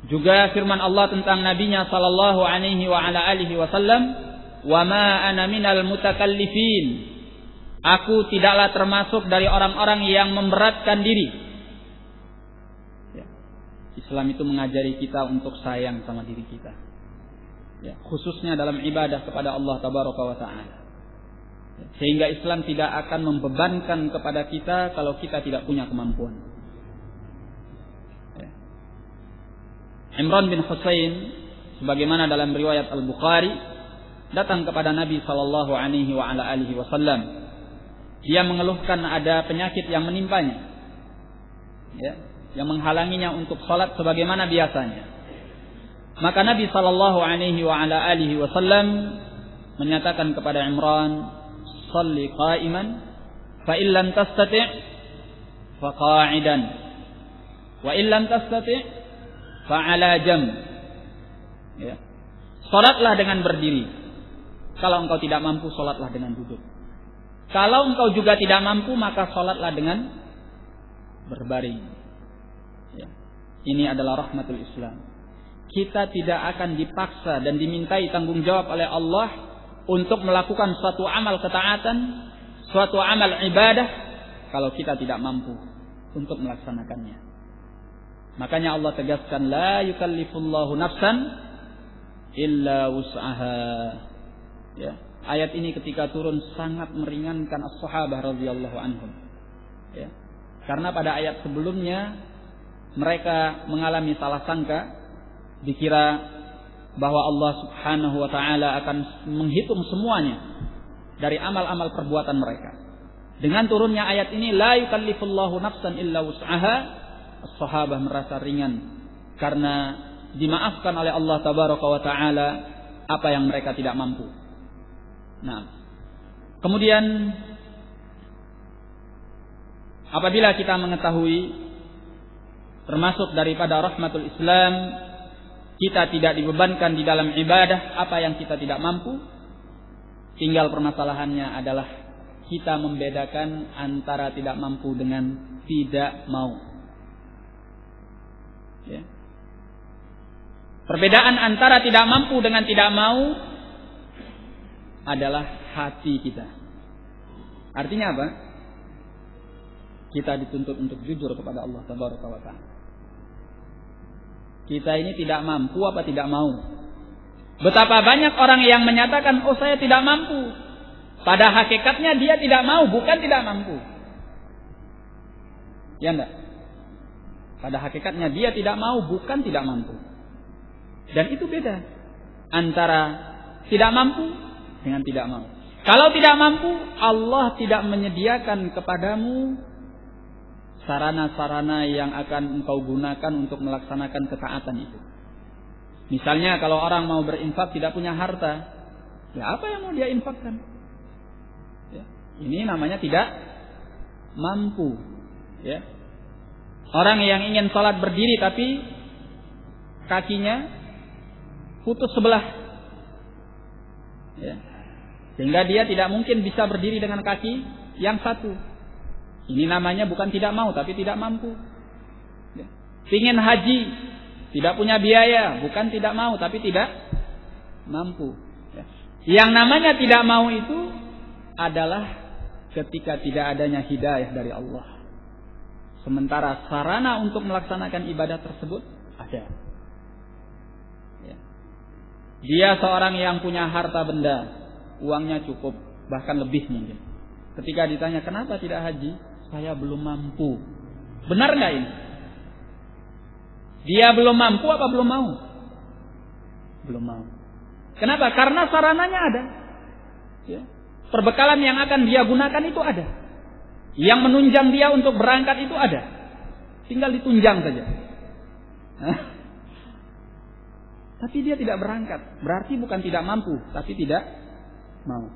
Juga firman Allah tentang nabinya sallallahu alaihi wa ala alihi wasallam, "Wa ma ana minal mutakallifin." Aku tidaklah termasuk dari orang-orang yang memberatkan diri. Ya. Islam itu mengajari kita untuk sayang sama diri kita. Ya, khususnya dalam ibadah kepada Allah tabaraka wa taala. Ya. Sehingga Islam tidak akan membebankan kepada kita kalau kita tidak punya kemampuan. Imran bin Husain, sebagaimana dalam riwayat Al-Bukhari, datang kepada Nabi sallallahu alaihi wa ala alihi wasallam. Dia mengeluhkan ada penyakit yang menimpanya, ya, yang menghalanginya untuk salat sebagaimana biasanya. Maka Nabi sallallahu alaihi wa ala alihi wasallam menyatakan kepada Imran, "Shalli qa'iman, fa in lam tastati' fa qa'idan, wa in lam tastati' fa'ala jam." Ya. Salatlah dengan berdiri. Kalau engkau tidak mampu, salatlah dengan duduk. Kalau engkau juga tidak mampu, maka salatlah dengan berbaring. Ya. Ini adalah rahmatul Islam. Kita tidak akan dipaksa dan dimintai tanggung jawab oleh Allah untuk melakukan suatu amal ketaatan, suatu amal ibadah, kalau kita tidak mampu untuk melaksanakannya. Makanya Allah tegaskan, la yukallifullahu nafsan illa wus'aha. Ya. Ayat ini ketika turun sangat meringankan as-sahabah radhiyallahu anhum. Ya. Karena pada ayat sebelumnya mereka mengalami salah sangka, dikira bahwa Allah Subhanahu wa taala akan menghitung semuanya dari amal-amal perbuatan mereka. Dengan turunnya ayat ini, la yukallifullahu nafsan illa wus'aha, sahabat merasa ringan karena dimaafkan oleh Allah tabaraka wa taala apa yang mereka tidak mampu. Nah, kemudian apabila kita mengetahui termasuk daripada rahmatul Islam, kita tidak dibebankan di dalam ibadah apa yang kita tidak mampu, tinggal permasalahannya adalah kita membedakan antara tidak mampu dengan tidak mau. Ya. Perbedaan antara tidak mampu dengan tidak mau adalah hati kita. Artinya apa? Kita dituntut untuk jujur kepada Allah tabaraka wa taala. Kita ini tidak mampu apa tidak mau? Betapa banyak orang yang menyatakan, oh saya tidak mampu. Pada hakikatnya dia tidak mau, bukan tidak mampu. Ya enggak? Pada hakikatnya dia tidak mau, bukan tidak mampu. Dan itu beda antara tidak mampu dengan tidak mau. Kalau tidak mampu, Allah tidak menyediakan kepadamu sarana-sarana yang akan engkau gunakan untuk melaksanakan ketaatan itu. Misalnya kalau orang mau berinfak tidak punya harta, ya apa yang mau dia infakkan? Ya, ini namanya tidak mampu. Ya. Orang yang ingin sholat berdiri tapi kakinya putus sebelah, ya, sehingga dia tidak mungkin bisa berdiri dengan kaki yang satu. Ini namanya bukan tidak mau tapi tidak mampu. Ya. Ingin haji, tidak punya biaya, bukan tidak mau tapi tidak mampu. Ya. Yang namanya tidak mau itu adalah ketika tidak adanya hidayah dari Allah. Sementara sarana untuk melaksanakan ibadah tersebut ada. Ya. Dia seorang yang punya harta benda, uangnya cukup, bahkan lebih mungkin. Ketika ditanya kenapa tidak haji, saya belum mampu. Benar nggak ini? Dia belum mampu apa belum mau? Belum mau. Kenapa? Karena sarananya ada. Ya. Perbekalan yang akan dia gunakan itu ada. Yang menunjang dia untuk berangkat itu ada. Tinggal ditunjang saja. Tapi dia tidak berangkat. Berarti bukan tidak mampu, tapi tidak mau.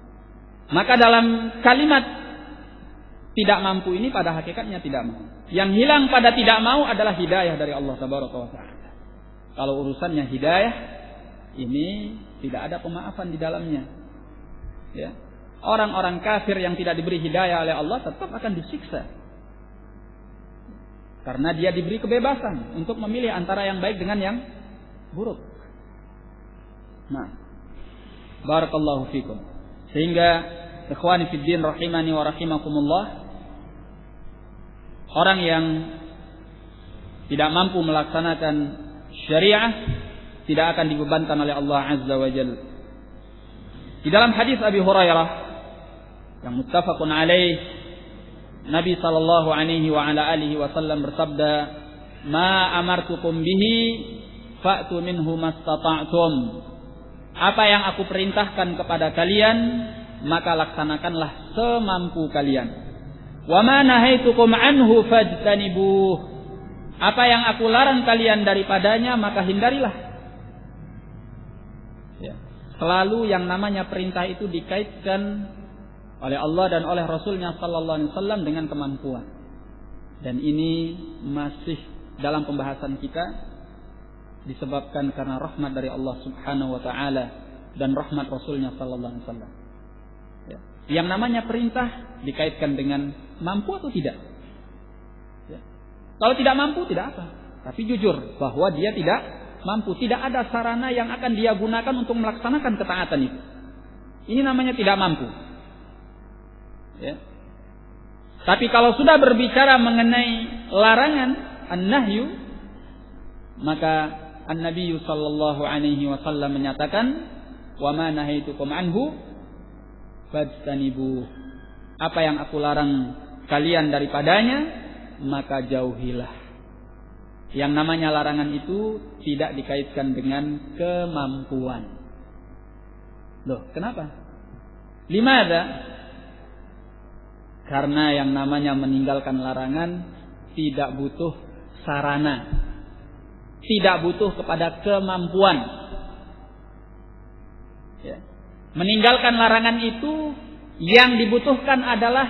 Maka dalam kalimat tidak mampu ini pada hakikatnya tidak mau. Yang hilang pada tidak mau adalah hidayah dari Allah Tabaraka wa Ta'ala. Kalau urusannya hidayah, ini tidak ada pemaafan di dalamnya. Ya. Orang-orang kafir yang tidak diberi hidayah oleh Allah tetap akan disiksa. Karena dia diberi kebebasan untuk memilih antara yang baik dengan yang buruk. Nah, barakallahu fikum. Sehingga ikhwani fid din rahimani wa rahimakumullah, orang yang tidak mampu melaksanakan syariah tidak akan dibebankan oleh Allah Azza wa Jalla. Di dalam hadis Abi Hurairah yang muttafaqun alaih, Nabi sallallahu alaihi wa ala alihi wasallam bersabda, "Ma amartukum bihi fa'tu minhu mastata'tum." Apa yang aku perintahkan kepada kalian, maka laksanakanlah semampu kalian. "Wa ma nahaitukum anhu fajtanibuh." Apa yang aku larang kalian daripadanya, maka hindarilah. Ya. Selalu yang namanya perintah itu dikaitkan oleh Allah dan oleh Rasulnya sallallahu alaihi wasallam dengan kemampuan. Dan ini masih dalam pembahasan kita disebabkan karena rahmat dari Allah Subhanahu wa taala dan rahmat Rasulnya sallallahu alaihi wasallam. Ya. Yang namanya perintah dikaitkan dengan mampu atau tidak. Ya. Kalau tidak mampu tidak apa, tapi jujur bahwa dia tidak mampu, tidak ada sarana yang akan dia gunakan untuk melaksanakan ketaatan itu. Ini namanya tidak mampu. Ya. Tapi kalau sudah berbicara mengenai larangan an-nahyu, maka an-nabiy sallallahu alaihi wasallam menyatakan, "Wa ma nahaitukum anhu fajtanibuh." Apa yang aku larang kalian daripadanya, maka jauhilah. Yang namanya larangan itu tidak dikaitkan dengan kemampuan. Loh, kenapa? Limadha? Karena yang namanya meninggalkan larangan tidak butuh sarana, tidak butuh kepada kemampuan. Ya. Meninggalkan larangan itu yang dibutuhkan adalah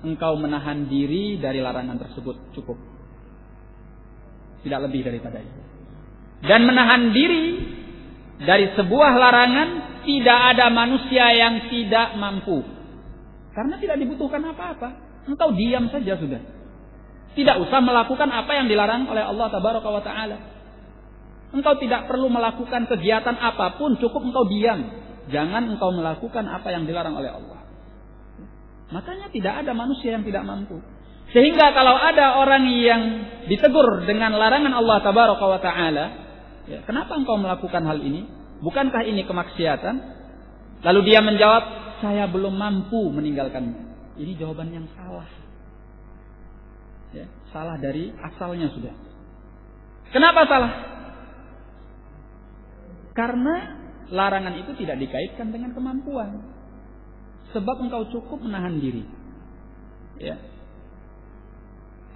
engkau menahan diri dari larangan tersebut, cukup. Tidak lebih daripada itu. Dan menahan diri dari sebuah larangan tidak ada manusia yang tidak mampu. Karena tidak dibutuhkan apa-apa. Engkau diam saja sudah. Tidak usah melakukan apa yang dilarang oleh Allah Tabaraka wa Ta'ala. Engkau tidak perlu melakukan kegiatan apapun, cukup engkau diam. Jangan engkau melakukan apa yang dilarang oleh Allah. Makanya tidak ada manusia yang tidak mampu. Sehingga kalau ada orang yang ditegur dengan larangan Allah Tabaraka wa Ta'ala, ya, kenapa engkau melakukan hal ini? Bukankah ini kemaksiatan? Lalu dia menjawab, saya belum mampu meninggalkannya. Ini jawaban yang salah. Ya, salah dari asalnya sudah. Kenapa salah? Karena larangan itu tidak dikaitkan dengan kemampuan. Sebab engkau cukup menahan diri. Ya.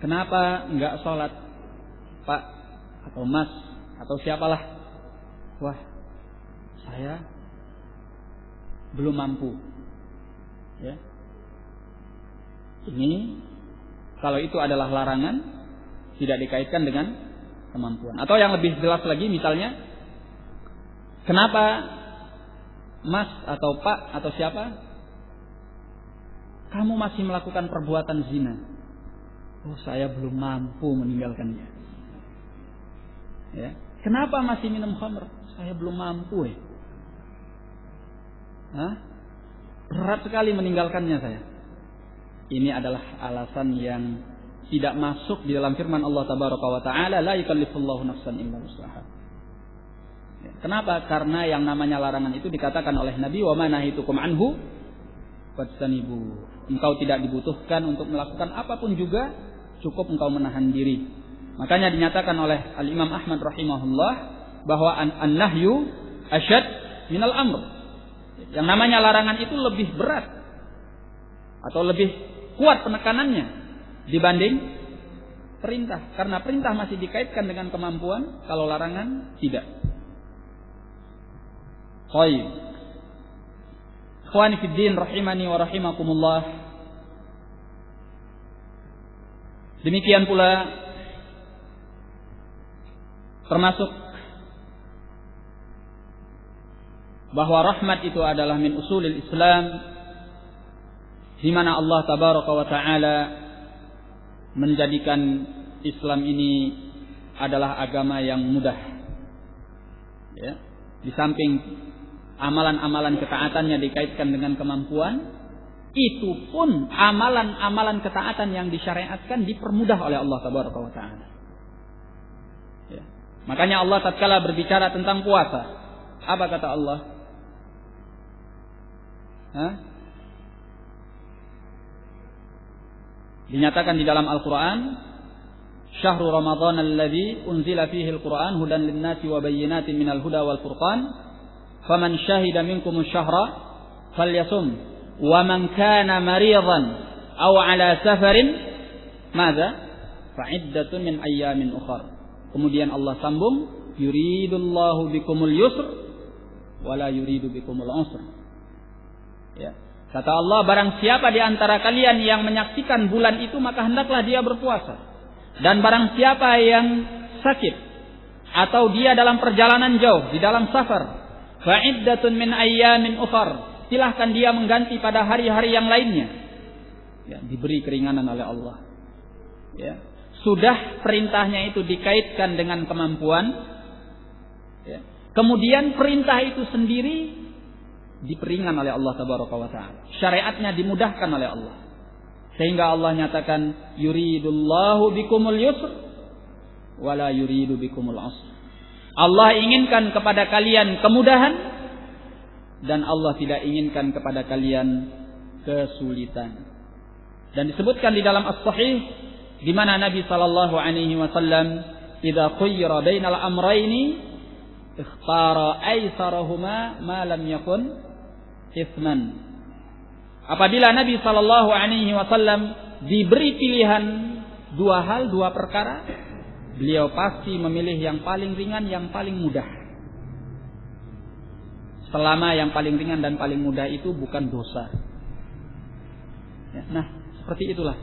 Kenapa enggak sholat, Pak atau Mas atau siapalah? wah, saya belum mampu. Ya. Ini kalau itu adalah larangan, tidak dikaitkan dengan kemampuan. Atau yang lebih jelas lagi, misalnya, kenapa Mas atau Pak atau siapa, kamu masih melakukan perbuatan zina? Oh, saya belum mampu meninggalkannya. Ya. Kenapa masih minum khamr? Saya belum mampu. Berat sekali meninggalkannya saya. Ini adalah alasan yang tidak masuk di dalam firman Allah Tabaraka wa Ta'ala, la yukallifullahu nafsan illa wus'aha. Kenapa? Karena yang namanya larangan itu dikatakan oleh Nabi, wa ma nahitukum anhu fajtanibu. Engkau tidak dibutuhkan untuk melakukan apapun juga, cukup engkau menahan diri. Makanya dinyatakan oleh Al-Imam Ahmad rahimahullah bahwa an-nahyu asyad minal amr. Yang namanya larangan itu lebih berat atau lebih kuat penekanannya dibanding perintah. Karena perintah masih dikaitkan dengan kemampuan, kalau larangan tidak. Baik. Ikhwani fid din rahimani wa rahimakumullah. Demikian pula termasuk bahwa rahmat itu adalah min usulil Islam, di mana Allah Tabaraka wa Ta'ala menjadikan Islam ini adalah agama yang mudah. Ya. Di samping amalan-amalan ketaatannya dikaitkan dengan kemampuan, itu pun amalan-amalan ketaatan yang disyariatkan dipermudah oleh Allah Tabaraka wa Ta'ala. Ya. Makanya Allah tatkala berbicara tentang puasa, apa kata Allah? Dinyatakan di dalam Al-Quran, Syahrul Ramadan alladzi unzila fihi al-Quran hudan lin-nasi wa bayyinatin minal huda wal furqan faman syahida minkumus syahra falyasum wa man kana maridan aw ala safarin madza fa'iddatun min ayyamin ukhra. Kemudian Allah sambung, yuridullahu bikumul yusr wa la yuridu bikumul usr. Ya. Kata Allah, barang siapa di antara kalian yang menyaksikan bulan itu, maka hendaklah dia berpuasa. Dan barang siapa yang sakit atau dia dalam perjalanan jauh, di dalam safar, fa'iddatun min ayyamin ukhar, silahkan dia mengganti pada hari-hari yang lainnya. Ya, diberi keringanan oleh Allah. Ya. Sudah perintahnya itu dikaitkan dengan kemampuan. Ya. Kemudian perintah itu sendiri diperingan oleh Allah Tabaraka wa Ta'ala. Syariatnya dimudahkan oleh Allah. Sehingga Allah nyatakan, yuridullahu bikumul yusr wala yuridu bikumul usr. Allah inginkan kepada kalian kemudahan dan Allah tidak inginkan kepada kalian kesulitan. Dan disebutkan di dalam As-Sahih di mana Nabi sallallahu alaihi wasallam, idza khayyara bainal amrayni ikhtara aisarahuma ma lam yakun ithman. Apabila Nabi sallallahu alaihi wasallam diberi pilihan dua hal, dua perkara, beliau pasti memilih yang paling ringan, yang paling mudah. Selama yang paling ringan dan paling mudah itu bukan dosa. Ya, nah, seperti itulah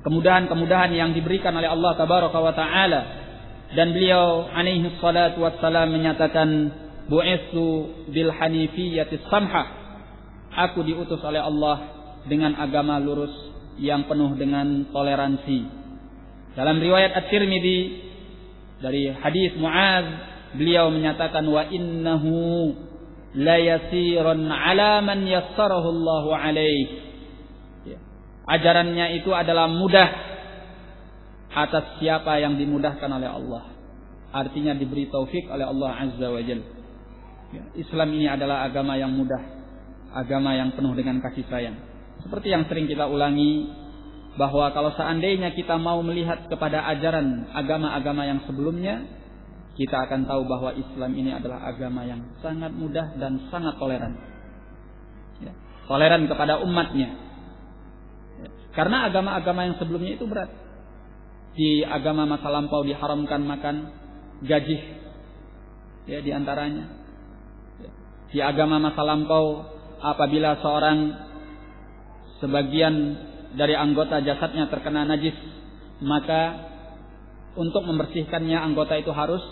kemudahan-kemudahan yang diberikan oleh Allah Tabaraka wa Ta'ala. Dan beliau alaihi salatu wassalam menyatakan, bu'itsu bil hanifiyyati samhah. Aku diutus oleh Allah dengan agama lurus yang penuh dengan toleransi. Dalam riwayat At-Tirmidzi dari hadis Mu'adz, beliau menyatakan, wa innahu la yasirun ala man yassarahu Allahu alaihi. Ya. Ajarannya itu adalah mudah atas siapa yang dimudahkan oleh Allah. Artinya diberi taufik oleh Allah Azza wa Jalla. Ya. Islam ini adalah agama yang mudah, agama yang penuh dengan kasih sayang. Seperti yang sering kita ulangi, bahwa kalau seandainya kita mau melihat kepada ajaran agama-agama yang sebelumnya, kita akan tahu bahwa Islam ini adalah agama yang sangat mudah dan sangat toleran. Ya. Toleran kepada umatnya. Ya. Karena agama-agama yang sebelumnya itu berat. Di agama masa lampau diharamkan makan gajih. Ya, di antaranya di agama masa lampau, apabila sebagian dari anggota jasadnya terkena najis, maka untuk membersihkannya anggota itu harus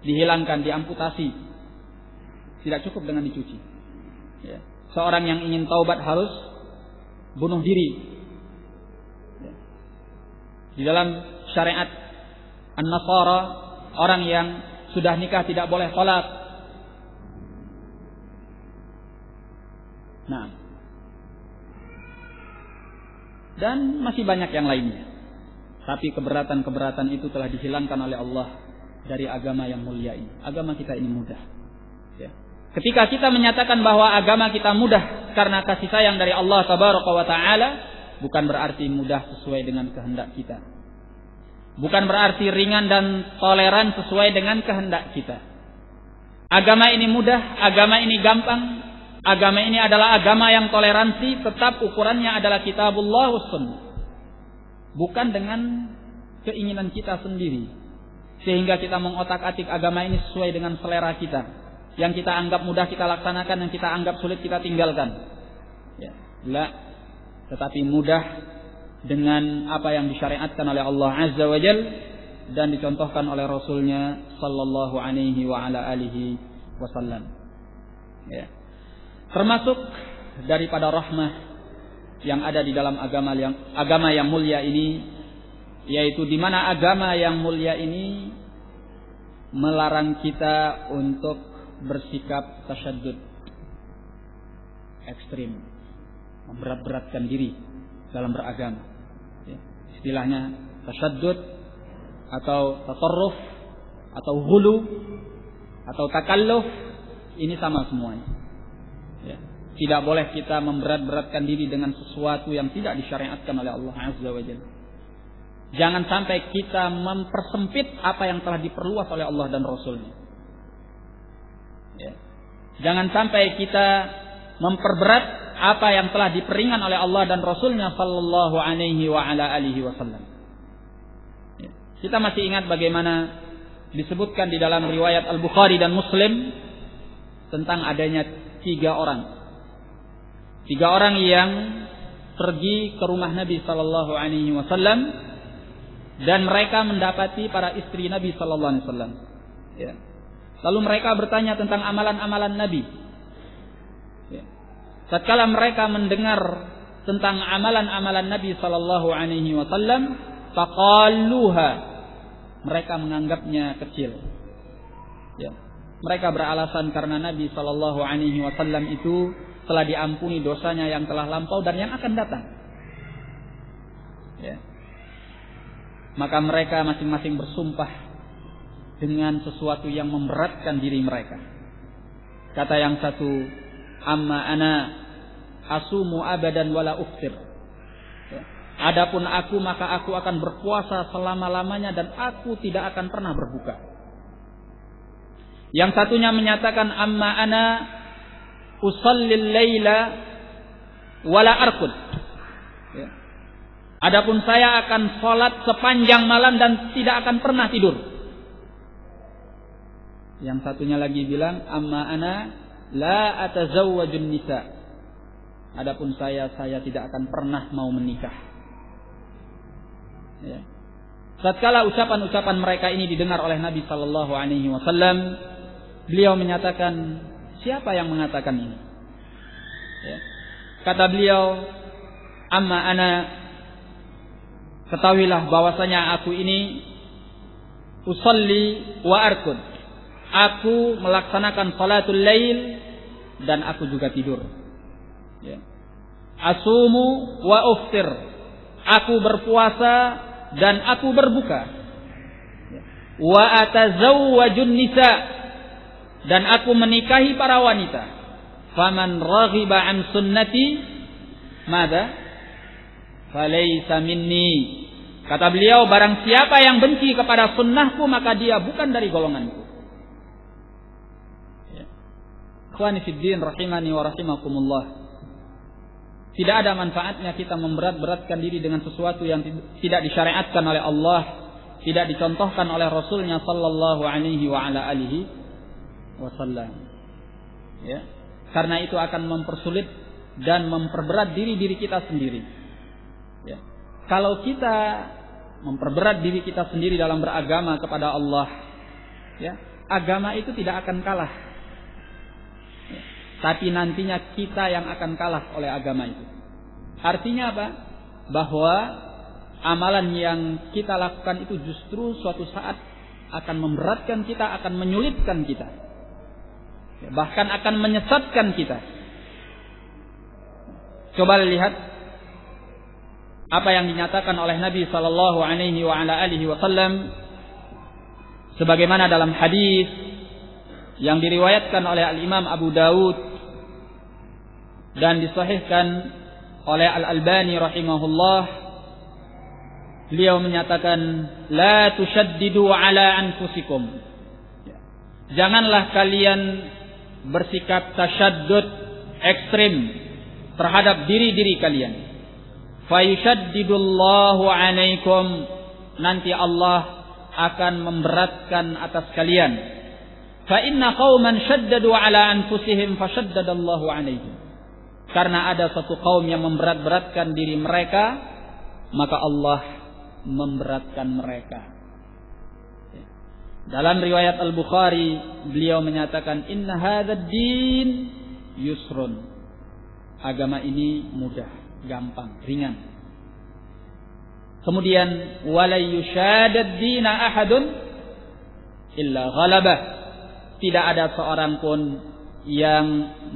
dihilangkan, diamputasi. Tidak cukup dengan dicuci. Ya. Seorang yang ingin taubat harus bunuh diri. Ya. Di dalam syariat An-Nasara, orang yang sudah nikah tidak boleh talak. Nah, dan masih banyak yang lainnya. Tapi keberatan-keberatan itu telah dihilangkan oleh Allah dari agama yang mulia ini. Agama kita ini mudah. Ya. Ketika kita menyatakan bahwa agama kita mudah karena kasih sayang dari Allah Tabaraka wa Ta'ala, bukan berarti mudah sesuai dengan kehendak kita. Bukan berarti ringan dan toleran sesuai dengan kehendak kita. Agama ini mudah, agama ini gampang, agama ini adalah agama yang toleransi, tetap ukurannya adalah kitabullah was sunnah. Bukan dengan keinginan kita sendiri, sehingga kita mengotak-atik agama ini sesuai dengan selera kita. Yang kita anggap mudah kita laksanakan, yang kita anggap sulit kita tinggalkan. Ya, la. Tetapi mudah dengan apa yang disyariatkan oleh Allah Azza wa Jal dan dicontohkan oleh Rasulnya sallallahu alaihi wa ala alihi wasallam. Ya. Termasuk daripada rahmah yang ada di dalam agama yang mulia ini, yaitu di mana agama yang mulia ini melarang kita untuk bersikap tasyaddud, ekstrim, memberat-beratkan diri dalam beragama. Ya. Istilahnya tasyaddud atau tatarruf atau ghulu atau takalluf, ini sama semuanya. Ya. Tidak boleh kita memberat-beratkan diri dengan sesuatu yang tidak disyariatkan oleh Allah Azza wa Jalla. Jangan sampai kita mempersempit apa yang telah diperluas oleh Allah dan Rasulnya. Ya. Jangan sampai kita memperberat apa yang telah diperingan oleh Allah dan Rasulnya sallallahu alaihi wa ala alihi wasallam. Ya. Kita masih ingat bagaimana disebutkan di dalam riwayat Al-Bukhari dan Muslim tentang adanya 3 orang. 3 orang yang pergi ke rumah Nabi sallallahu alaihi wasallam dan mereka mendapati para istri Nabi sallallahu alaihi wasallam. Ya. Lalu mereka bertanya tentang amalan-amalan Nabi. Ya. Tatkala mereka mendengar tentang amalan-amalan Nabi sallallahu alaihi wasallam, faqalluha, mereka menganggapnya kecil. Ya. Mereka beralasan karena Nabi sallallahu alaihi wasallam itu telah diampuni dosanya yang telah lampau dan yang akan datang. Ya. Maka mereka masing-masing bersumpah dengan sesuatu yang memberatkan diri mereka. Kata yang satu, amma ana asumu abadan wala uftir. Ya. Adapun aku, maka aku akan berpuasa selama-lamanya dan aku tidak akan pernah berbuka. Yang satunya menyatakan, amma ana usallil laila wala arkud. Ya. Adapun saya akan sholat sepanjang malam dan tidak akan pernah tidur. Yang satunya lagi bilang, amma ana la atazawwajun nisa. Adapun saya tidak akan pernah mau menikah. Ya. Tatkala ucapan-ucapan mereka ini didengar oleh Nabi sallallahu alaihi wasallam, beliau menyatakan, siapa yang mengatakan ini? Ya. Kata beliau, amma ana, ketahuilah bahwasanya aku ini usalli wa arkud. Aku melaksanakan salatul lail dan aku juga tidur. Ya. Asumu wa uftir. Aku berpuasa dan aku berbuka. Ya. Wa atazawwajun nisa, dan aku menikahi para wanita. Faman raghiba an sunnati mada falaysa minni. Kata beliau, barang siapa yang benci kepada sunnahku maka dia bukan dari golonganku. Ikhwani fid din rahimani wa rahimakumullah. Tidak ada manfaatnya kita memberat-beratkan diri dengan sesuatu yang tidak disyariatkan oleh Allah, tidak dicontohkan oleh Rasulnya sallallahu alaihi wa ala alihi wasallam. Ya. Karena itu akan mempersulit dan memperberat diri kita sendiri. Ya. Kalau kita memperberat diri kita sendiri dalam beragama kepada Allah, ya, agama itu tidak akan kalah. Ya. Tapi nantinya kita yang akan kalah oleh agama itu. Artinya apa? Bahwa amalan yang kita lakukan itu justru suatu saat akan memberatkan kita, akan menyulitkan kita, bahkan akan menyesatkan kita. Coba lihat apa yang dinyatakan oleh Nabi sallallahu alaihi wasallam sebagaimana dalam hadis yang diriwayatkan oleh Al-Imam Abu Dawud dan disahihkan oleh Al-Albani rahimahullah. Beliau menyatakan, la tushaddidu ala anfusikum. Janganlah kalian bersikap tasyaddud, ekstrim terhadap diri-diri kalian. Fayushaddidullahu alaikum. Nanti Allah akan memberatkan atas kalian. Fa inna qauman shaddadu ala anfusihim fashaddadallahu alaihim. Karena ada satu kaum yang memberat-beratkan diri mereka, maka Allah memberatkan mereka. Dalam riwayat Al-Bukhari beliau menyatakan, inna hadzal din yusrun. Agama ini mudah, gampang, ringan. Kemudian wala yushadad dina ahadun illa ghalabah. Tidak ada seorang pun yang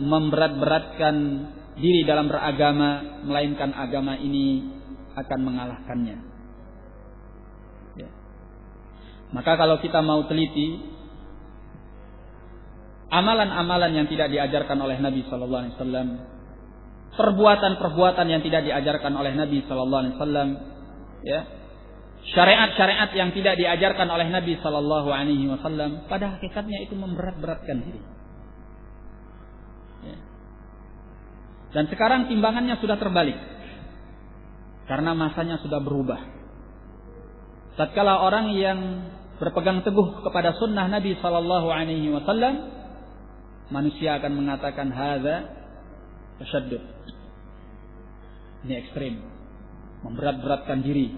memberat-beratkan diri dalam beragama, melainkan agama ini akan mengalahkannya. Maka kalau kita mau teliti amalan-amalan yang tidak diajarkan oleh Nabi sallallahu alaihi wasallam, perbuatan-perbuatan yang tidak diajarkan oleh Nabi sallallahu alaihi wasallam, ya. Syariat-syariat yang tidak diajarkan oleh Nabi sallallahu alaihi wasallam, pada hakikatnya itu memberat-beratkan diri. Ya. Dan sekarang timbangannya sudah terbalik. Karena masanya sudah berubah. Tatkala orang yang berpegang teguh kepada sunnah Nabi sallallahu alaihi wasallam, manusia akan mengatakan hadza tasyaddud. Ini ekstrim, memberat-beratkan diri.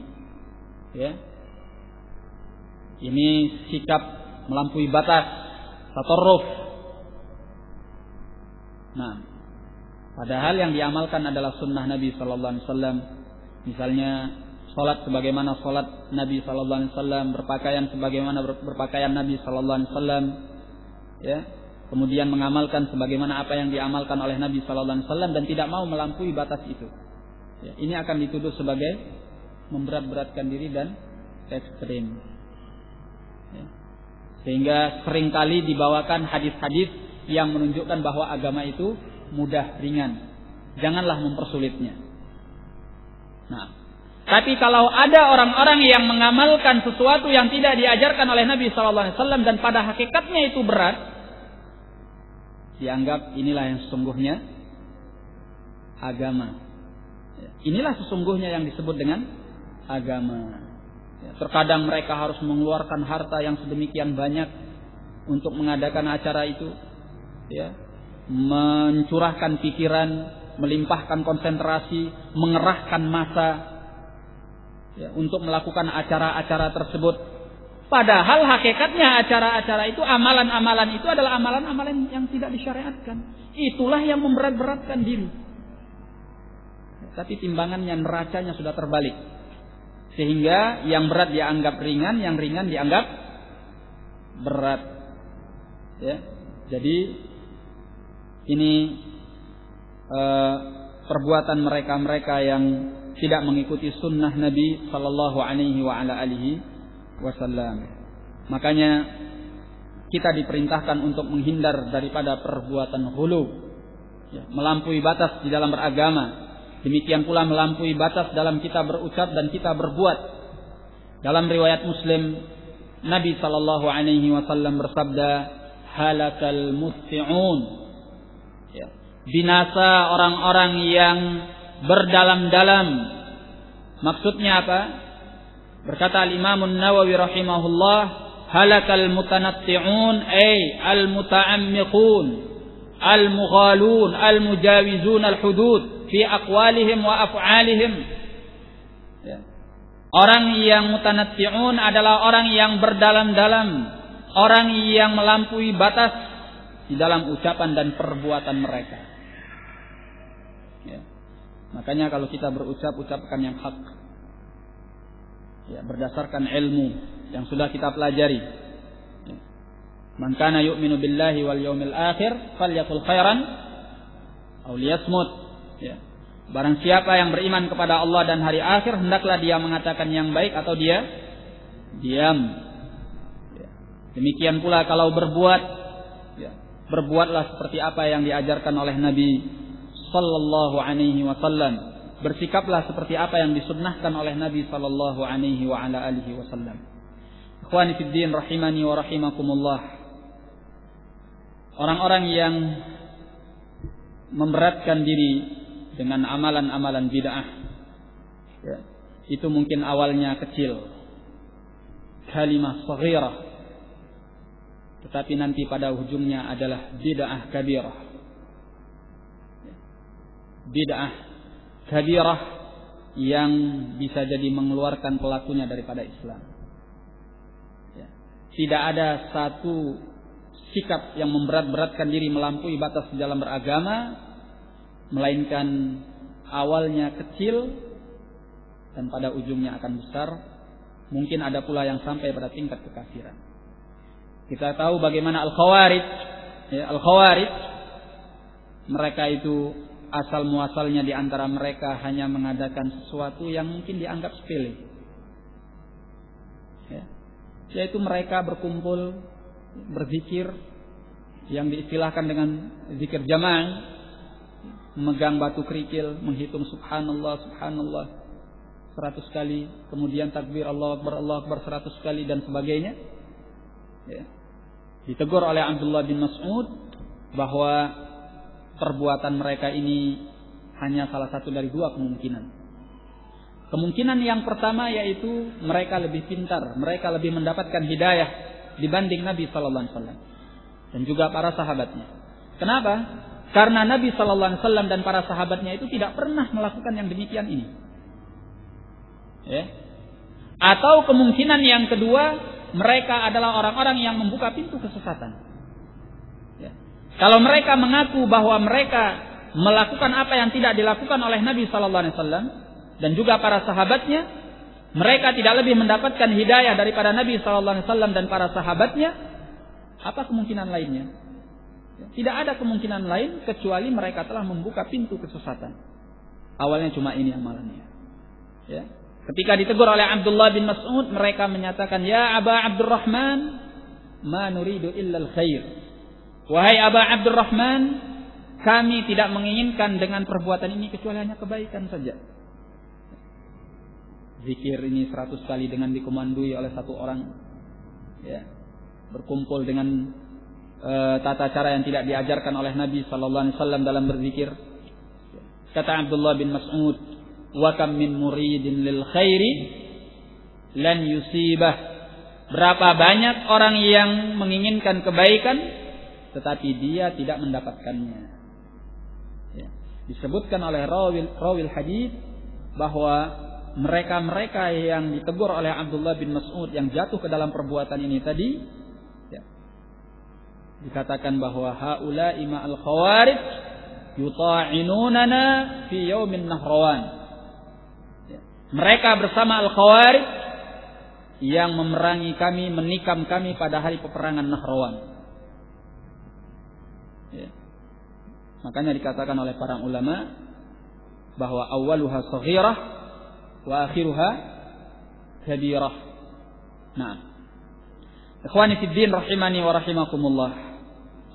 Ya. Ini sikap melampaui batas, tatarruf. Nah, padahal yang diamalkan adalah sunnah Nabi sallallahu alaihi wasallam. Misalnya salat sebagaimana salat Nabi sallallahu alaihi wasallam, berpakaian sebagaimana berpakaian Nabi sallallahu alaihi wasallam, ya. Kemudian mengamalkan sebagaimana apa yang diamalkan oleh Nabi sallallahu alaihi wasallam dan tidak mau melampaui batas itu. Ya, ini akan dituduh sebagai memberat-beratkan diri dan ekstrim. Ya. Sehingga seringkali dibawakan hadis-hadis yang menunjukkan bahwa agama itu mudah, ringan. Janganlah mempersulitnya. Nah, tapi kalau ada orang-orang yang mengamalkan sesuatu yang tidak diajarkan oleh Nabi SAW dan pada hakikatnya itu berat, dianggap inilah yang sesungguhnya agama. Inilah sesungguhnya yang disebut dengan agama. Terkadang mereka harus mengeluarkan harta yang sedemikian banyak untuk mengadakan acara itu, ya, mencurahkan pikiran, melimpahkan konsentrasi, mengerahkan massa, ya, untuk melakukan acara-acara tersebut. Padahal hakikatnya acara-acara itu, amalan-amalan itu adalah amalan-amalan yang tidak disyariatkan. Itulah yang memberat-beratkan diri. Tapi timbangannya, neracanya sudah terbalik. Sehingga yang berat dianggap ringan, yang ringan dianggap berat. Ya. Jadi ini perbuatan mereka-mereka yang tidak mengikuti sunnah Nabi sallallahu alaihi wasallam. Makanya kita diperintahkan untuk menghindar daripada perbuatan ghulu, ya, melampaui batas di dalam beragama. Demikian pula melampaui batas dalam kita berucap dan kita berbuat. Dalam riwayat Muslim, Nabi sallallahu alaihi wasallam bersabda, halakal mutti'un. Ya. Binasa orang-orang yang berdalam-dalam. Maksudnya apa? Berkata Al-Imam An-Nawawi rahimahullah, halakal mutanatti'un ay al-muta'ammiqun al-mughalun al-mujawizun al-hudud fi aqwalihim wa af'alihim. Ya. Orang yang mutanatti'un adalah orang yang berdalam-dalam, orang yang melampaui batas di dalam ucapan dan perbuatan mereka. Ya. Makanya kalau kita berucap, ucapkan yang hak. Ya, berdasarkan ilmu yang sudah kita pelajari. Ya. Man kana yu'minu billahi wal yawmil akhir falyaqul khairan aw liyasmut. Ya. Barang siapa yang beriman kepada Allah dan hari akhir, hendaklah dia mengatakan yang baik atau dia diam. Ya. Demikian pula kalau berbuat, ya, berbuatlah seperti apa yang diajarkan oleh Nabi sallallahu alaihi wasallam. Bersikaplah seperti apa yang disunnahkan oleh Nabi sallallahu alaihi wa ala alihi wasallam. Ikhwani fid din rahimani wa rahimakumullah. Orang-orang yang memberatkan diri dengan amalan-amalan bid'ah, ya, itu mungkin awalnya kecil, kalimah saghirah, tetapi nanti pada ujungnya adalah bid'ah kabirah. Bid'ah kabirah yang bisa jadi mengeluarkan pelakunya daripada Islam. Ya. Tidak ada satu sikap yang memberat-beratkan diri melampaui batas di dalam beragama, melainkan awalnya kecil dan pada ujungnya akan besar. Mungkin ada pula yang sampai pada tingkat kekafiran. Kita tahu bagaimana Al-Khawarij. Ya, Al-Khawarij, mereka itu asal muasalnya di antara mereka hanya mengadakan sesuatu yang mungkin dianggap sepele. Ya. Yaitu mereka berkumpul, berzikir, yang diistilahkan dengan zikir jamaah, memegang batu kerikil, menghitung subhanallah, subhanallah 100 kali, kemudian takbir Allah Akbar 100 kali dan sebagainya. Ya. Ditegur oleh Abdullah bin Mas'ud bahwa perbuatan mereka ini hanya salah satu dari dua kemungkinan. Kemungkinan yang pertama yaitu mereka lebih pintar, mereka lebih mendapatkan hidayah dibanding Nabi sallallahu alaihi wasallam dan juga para sahabatnya. Kenapa? Karena Nabi sallallahu alaihi wasallam dan para sahabatnya itu tidak pernah melakukan yang demikian ini. Ya. Atau kemungkinan yang kedua, mereka adalah orang-orang yang membuka pintu kesesatan. Ya. Kalau mereka mengaku bahwa mereka melakukan apa yang tidak dilakukan oleh Nabi sallallahu alaihi wasallam dan juga para sahabatnya, mereka tidak lebih mendapatkan hidayah daripada Nabi sallallahu alaihi wasallam dan para sahabatnya, apa kemungkinan lainnya? Tidak ada kemungkinan lain kecuali mereka telah membuka pintu kesesatan. Awalnya cuma ini amalannya. Ya. Ketika ditegur oleh Abdullah bin Mas'ud, mereka menyatakan, "Ya Aba Abdurrahman, ma nuridu illa al-khair." Wahai Aba Abdurrahman, kami tidak menginginkan dengan perbuatan ini kecuali hanya kebaikan saja. Zikir ini 100 kali dengan dikomandoi oleh satu orang, ya. Berkumpul dengan tata cara yang tidak diajarkan oleh Nabi sallallahu alaihi wasallam dalam berzikir. Kata Abdullah bin Mas'ud, "Wa kam min muridin lil khairi lan yusibah." Berapa banyak orang yang menginginkan kebaikan tetapi dia tidak mendapatkannya. Ya. Disebutkan oleh rawil hadis bahwa mereka-mereka yang ditegur oleh Abdullah bin Mas'ud yang jatuh ke dalam perbuatan ini tadi, ya, dikatakan bahwa haula'i ma'al khawarij yuta'inunana fi yaumin nahrawan. Ya. Mereka bersama al-khawarij yang memerangi kami, menikam kami pada hari peperangan Nahrawan. Ya. Makanya dikatakan oleh para ulama bahwa awaluha saghirah wa akhiruha kabirah. Nah, ikhwani fid din rahimani wa rahimakumullah.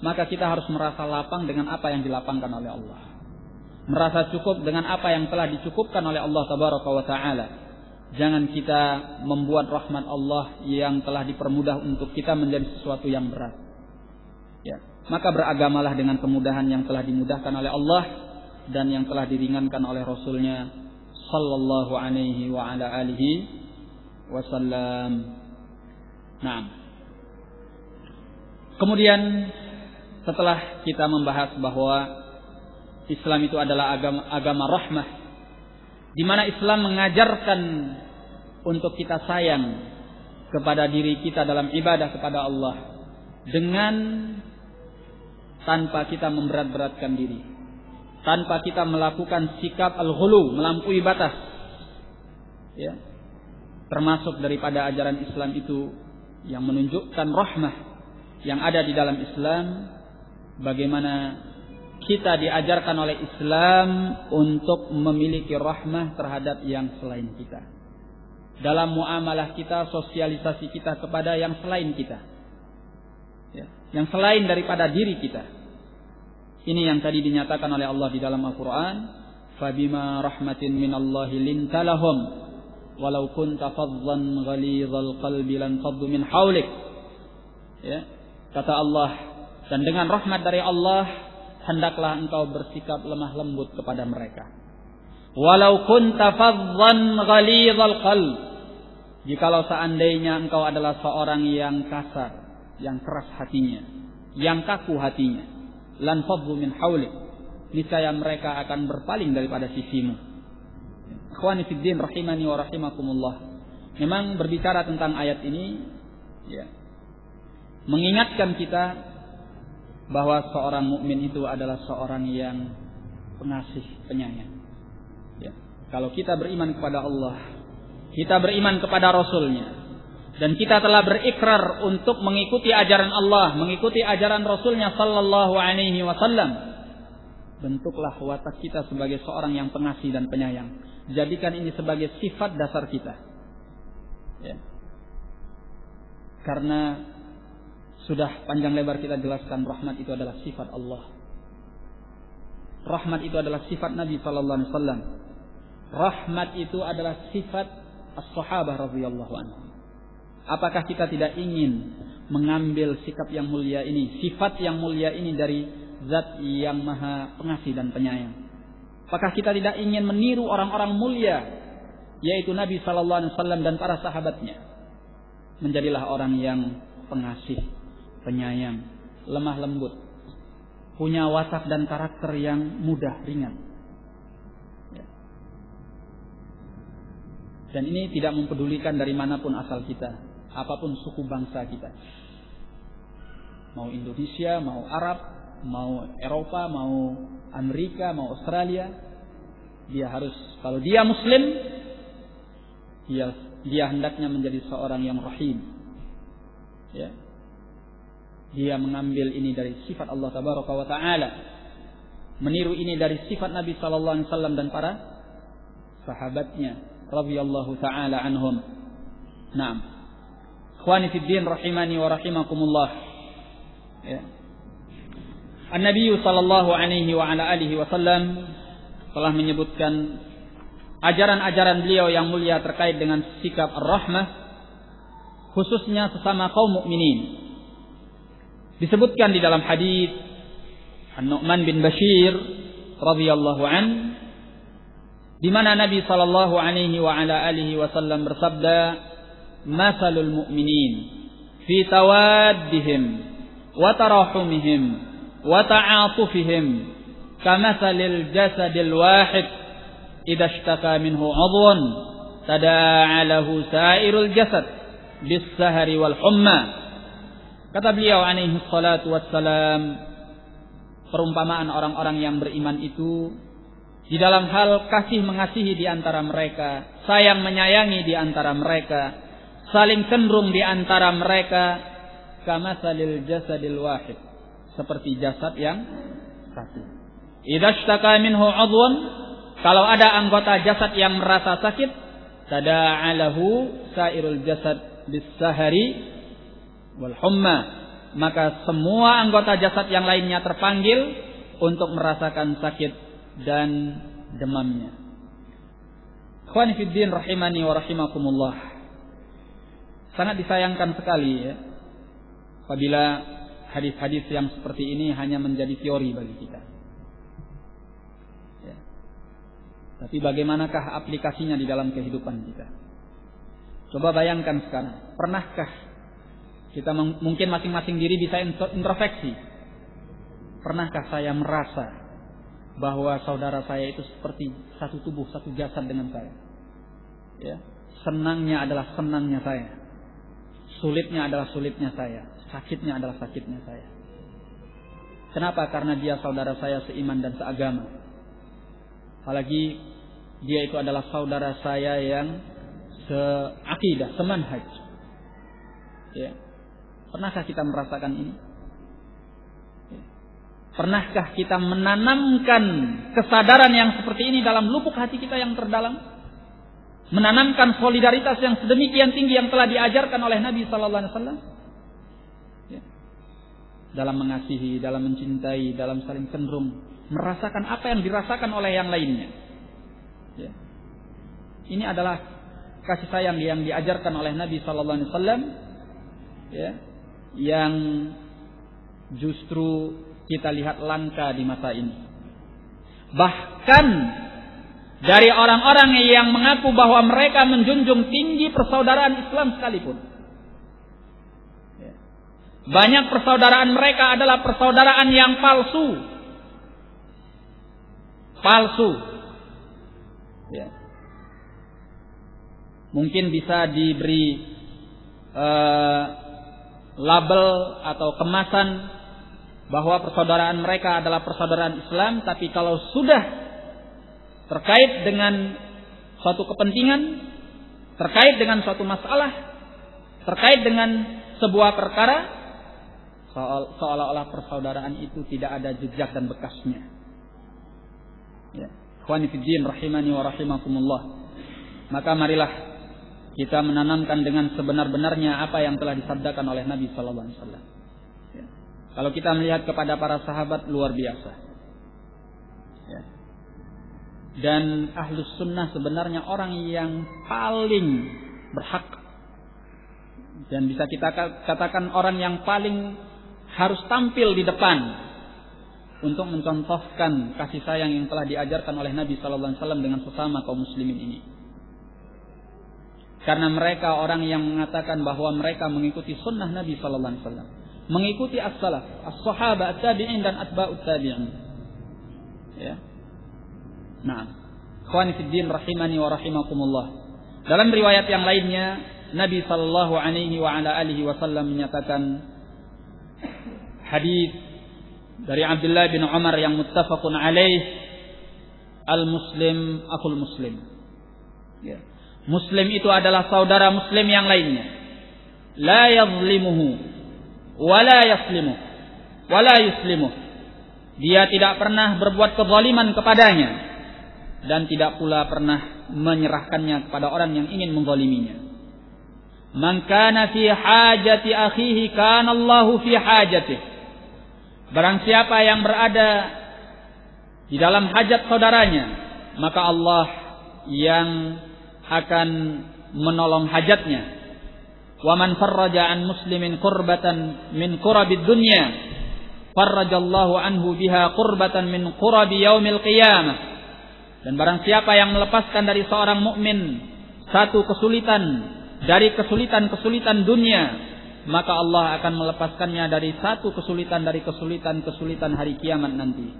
Maka kita harus merasa lapang dengan apa yang dilapangkan oleh Allah. Merasa cukup dengan apa yang telah dicukupkan oleh Allah tabaraka wa taala. Jangan kita membuat rahmat Allah yang telah dipermudah untuk kita menjadi sesuatu yang berat. Ya, maka beragamalah dengan kemudahan yang telah dimudahkan oleh Allah dan yang telah diringankan oleh Rasulnya sallallahu alaihi wa ala alihi wasallam. Nah, Kemudian setelah kita membahas bahwa Islam itu adalah agama rahmah, di mana Islam mengajarkan untuk kita sayang kepada diri kita dalam ibadah kepada Allah dengan tanpa kita memberat-beratkan diri, tanpa kita melakukan sikap al-ghulu, melampaui batas. Ya. Termasuk daripada ajaran Islam itu yang menunjukkan rahmah yang ada di dalam Islam, bagaimana kita diajarkan oleh Islam untuk memiliki rahmah terhadap yang selain kita. Dalam muamalah kita, sosialisasi kita kepada yang selain kita. Ya, yang selain daripada diri kita. Ini yang tadi dinyatakan oleh Allah di dalam Al-Quran. Fabima rahmatin minallahi lintalahum walau kunta faddan ghalidhal qalbi lan faddu min hawlik. Ya, kata Allah, dan dengan rahmat dari Allah hendaklah engkau bersikap lemah lembut kepada mereka. Walau kunta faddan ghalidhal qalb, jikalau seandainya engkau adalah seorang yang kasar, yang keras hatinya, yang kaku hatinya, lan faddu min hawlik, niscaya mereka akan berpaling daripada sisimu. Ikhwani fid din rahimani wa rahimakumullah. Memang berbicara tentang ayat ini, ya, mengingatkan kita bahwa seorang mukmin itu adalah seorang yang pengasih, penyayang. Ya. Kalau kita beriman kepada Allah, kita beriman kepada Rasul-Nya, dan kita telah berikrar untuk mengikuti ajaran Allah, mengikuti ajaran Rasul-Nya sallallahu alaihi wasallam, bentuklah watak kita sebagai seorang yang pengasih dan penyayang. Jadikan ini sebagai sifat dasar kita. Ya. Karena sudah panjang lebar kita jelaskan, rahmat itu adalah sifat Allah. Rahmat itu adalah sifat Nabi sallallahu alaihi wasallam. Rahmat itu adalah sifat as-sahabah radhiyallahu anhum. Apakah kita tidak ingin mengambil sikap yang mulia ini, sifat yang mulia ini dari Zat yang Maha Pengasih dan Penyayang? Apakah kita tidak ingin meniru orang-orang mulia, yaitu Nabi sallallahu alaihi wasallam dan para sahabatnya? Menjadilah orang yang pengasih, penyayang, lemah lembut, punya watak dan karakter yang mudah, ringan. Ya. Dan ini tidak mempedulikan dari manapun asal kita, apapun suku bangsa kita. Mau Indonesia, mau Arab, mau Eropa, mau Amerika, mau Australia, dia harus, kalau dia Muslim, dia hendaknya menjadi seorang yang rahim. Ya. Dia mengambil ini dari sifat Allah Tabaraka wa Ta'ala, meniru ini dari sifat Nabi sallallahu alaihi wasallam dan para sahabatnya radhiyallahu ta'ala anhum. Naam. Ikhwani fid din rahimani wa rahimakumullah. Ya. An-Nabi sallallahu alaihi wa ala alihi wasallam telah menyebutkan ajaran-ajaran beliau yang mulia terkait dengan sikap ar-rahmah, khususnya sesama kaum mukminin. Disebutkan di dalam hadis An-Nu'man bin Bashir radhiyallahu an, di mana Nabi sallallahu alaihi wa ala alihi wasallam bersabda, "Masalul mu'minin fi tawaddihim wa tarahumihim wa ta'atufihim kamathalil jasadil wahid idza ishtaka minhu 'udhun tada'a lahu sa'irul jasad bis-sahri wal humma." Kata beliau alaihi salatu wassalam, perumpamaan orang-orang yang beriman itu di dalam hal kasih mengasihi di antara mereka, sayang menyayangi di antara mereka, saling cenderung di antara mereka, kamatsalil jasadil wahid, seperti jasad yang satu. Idza ishtaka minhu 'udhun, kalau ada anggota jasad yang merasa sakit, tada'a lahu sairul jasad bis-sahri wal humma, maka semua anggota jasad yang lainnya terpanggil untuk merasakan sakit dan demamnya. Ikhwani fid din rahimani wa rahimakumullah. Sangat disayangkan sekali ya, apabila hadis-hadis yang seperti ini hanya menjadi teori bagi kita. Ya. Tapi bagaimanakah aplikasinya di dalam kehidupan kita? Coba bayangkan sekarang, pernahkah Kita mungkin masing-masing diri bisa introspeksi. Pernahkah saya merasa bahwa saudara saya itu seperti satu tubuh, satu jasad dengan saya? Ya. Senangnya adalah senangnya saya. Sulitnya adalah sulitnya saya. Sakitnya adalah sakitnya saya. Kenapa? Karena dia saudara saya seiman dan seagama. Apalagi dia itu adalah saudara saya yang seakidah, semanhaj. Ya. Pernahkah kita merasakan ini? Ya. Pernahkah kita menanamkan kesadaran yang seperti ini dalam lubuk hati kita yang terdalam? Menanamkan solidaritas yang sedemikian tinggi yang telah diajarkan oleh Nabi sallallahu alaihi wasallam? Ya. Dalam mengasihi, dalam mencintai, dalam saling cenderung merasakan apa yang dirasakan oleh yang lainnya. Ya. Ini adalah kasih sayang yang diajarkan oleh Nabi sallallahu alaihi wasallam, ya, yang justru kita lihat langka di masa ini. Bahkan dari orang-orang yang mengaku bahwa mereka menjunjung tinggi persaudaraan Islam sekalipun. Banyak persaudaraan mereka adalah persaudaraan yang palsu. Palsu. Ya. Mungkin bisa diberi label atau kemasan bahwa persaudaraan mereka adalah persaudaraan Islam, tapi kalau sudah terkait dengan suatu kepentingan, terkait dengan suatu masalah, terkait dengan sebuah perkara, seolah-olah persaudaraan itu tidak ada jejak dan bekasnya. Ya. Ikhwani fiddin rahimani wa rahimakumullah. Maka marilah kita menanamkan dengan sebenar-benarnya apa yang telah disabdakan oleh Nabi sallallahu alaihi wasallam. Ya. Kalau kita melihat kepada para sahabat, luar biasa. Ya. Dan ahlus sunnah sebenarnya orang yang paling berhak, dan bisa kita katakan orang yang paling harus tampil di depan untuk mencontohkan kasih sayang yang telah diajarkan oleh Nabi sallallahu alaihi wasallam dengan sesama kaum muslimin ini. Karena mereka orang yang mengatakan bahwa mereka mengikuti sunnah Nabi sallallahu alaihi wasallam, mengikuti as-salaf, as-sahabah, at-tabi'in dan atba'ut tabi'in. Ya. Nah, ikhwani fiddin rahimani wa rahimakumullah. Dalam riwayat yang lainnya, Nabi sallallahu alaihi wa ala alihi wasallam menyatakan hadis dari Abdullah bin Umar yang muttafaqun alaih, al-muslim akhul muslim. Ya. Muslim itu adalah saudara muslim yang lainnya. La yazlimuhu wa la yaslimuh wa la yuslimuh. Dia tidak pernah berbuat kezaliman kepadanya dan tidak pula pernah menyerahkannya kepada orang yang ingin menzaliminya. Man kana fi hajati akhihi kana Allahu fi hajatihi. Barang siapa yang berada di dalam hajat saudaranya, maka Allah yang akan menolong hajatnya. Wa man farraja an muslimin qurbatan min qurabid dunya, farrajallahu anhu biha qurbatan min qurabi yaumil qiyamah. Dan barang siapa yang melepaskan dari seorang mukmin satu kesulitan dari kesulitan-kesulitan dunia, maka Allah akan melepaskannya dari satu kesulitan dari kesulitan-kesulitan hari kiamat nanti.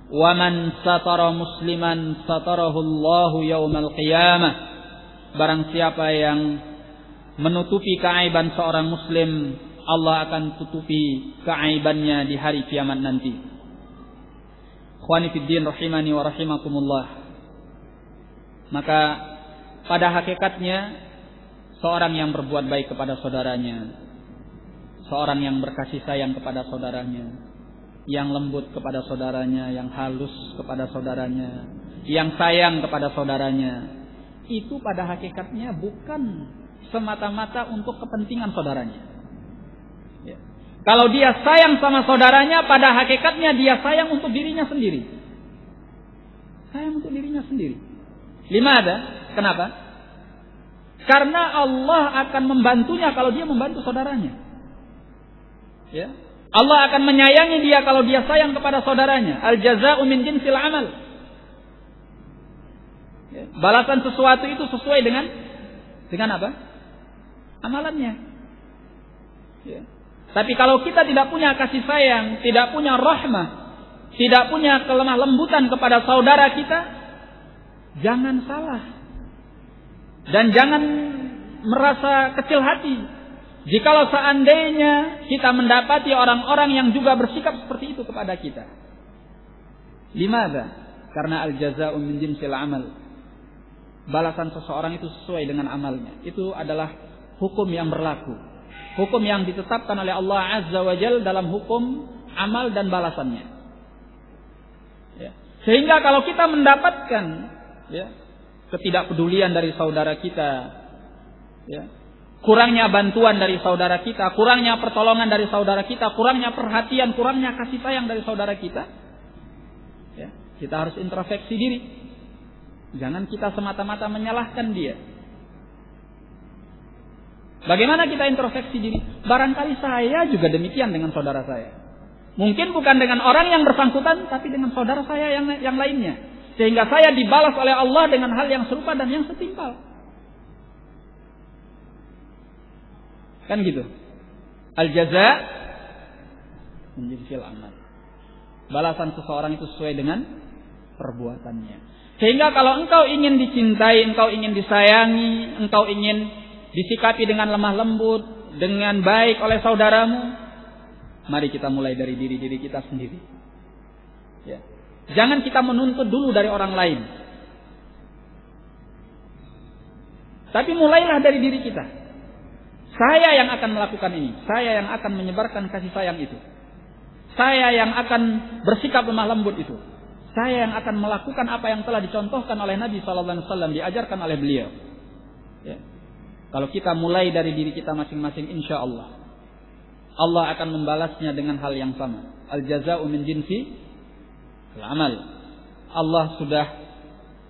Wa man satara musliman satarahu Allahu yaumal qiyamah. Barang siapa yang menutupi keaiban seorang muslim, Allah akan tutupi keaibannya di hari kiamat nanti. Ikhwani fiddin rahimani wa rahimakumullah. Maka pada hakikatnya seorang yang berbuat baik kepada saudaranya, seorang yang berkasih sayang kepada saudaranya, yang lembut kepada saudaranya, yang halus kepada saudaranya, yang sayang kepada saudaranya, itu pada hakikatnya bukan semata-mata untuk kepentingan saudaranya. Ya. Kalau dia sayang sama saudaranya, pada hakikatnya dia sayang untuk dirinya sendiri. Sayang untuk dirinya sendiri. Limada? Kenapa? Karena Allah akan membantunya kalau dia membantu saudaranya. Ya. Allah akan menyayangi dia kalau dia sayang kepada saudaranya. Al-jaza'u min jinsil amal. Ya. Balasan sesuatu itu sesuai dengan apa? Amalannya. Ya. Tapi kalau kita tidak punya kasih sayang, tidak punya rahmah, tidak punya kelemah lembutan kepada saudara kita, jangan salah. Dan jangan merasa kecil hati jikalau seandainya kita mendapati orang-orang yang juga bersikap seperti itu kepada kita. Limadza? Karena al-jazaa'u min jinsil amal. Balasan seseorang itu sesuai dengan amalnya. Itu adalah hukum yang berlaku. Hukum yang ditetapkan oleh Allah Azza wa Jalla dalam hukum amal dan balasannya. Ya. Sehingga kalau kita mendapatkan ketidakpedulian dari saudara kita, kurangnya bantuan dari saudara kita, kurangnya pertolongan dari saudara kita, kurangnya perhatian, kurangnya kasih sayang dari saudara kita, kita harus introspeksi diri. Jangan kita semata-mata menyalahkan dia. Bagaimana kita introspeksi diri? Barangkali saya juga demikian dengan saudara saya. Mungkin bukan dengan orang yang bersangkutan, tapi dengan saudara saya yang lainnya. Sehingga saya dibalas oleh Allah dengan hal yang serupa dan yang setimpal. Kan gitu. Al-jaza' min jinsil amal. Balasan seseorang itu sesuai dengan perbuatannya. Sehingga kalau engkau ingin dicintai, engkau ingin disayangi, engkau ingin disikapi dengan lemah lembut, dengan baik oleh saudaramu, mari kita mulai dari diri kita sendiri. Ya. Jangan kita menuntut dulu dari orang lain. Tapi mulailah dari diri kita. Saya yang akan melakukan ini. Saya yang akan menyebarkan kasih sayang itu. Saya yang akan bersikap lemah lembut itu. Saya yang akan melakukan apa yang telah dicontohkan oleh Nabi SAW, diajarkan oleh beliau. Ya. Kalau kita mulai dari diri kita masing-masing, insya Allah akan membalasnya dengan hal yang sama. Al-jazaa'u min jinsi al-amal. Allah sudah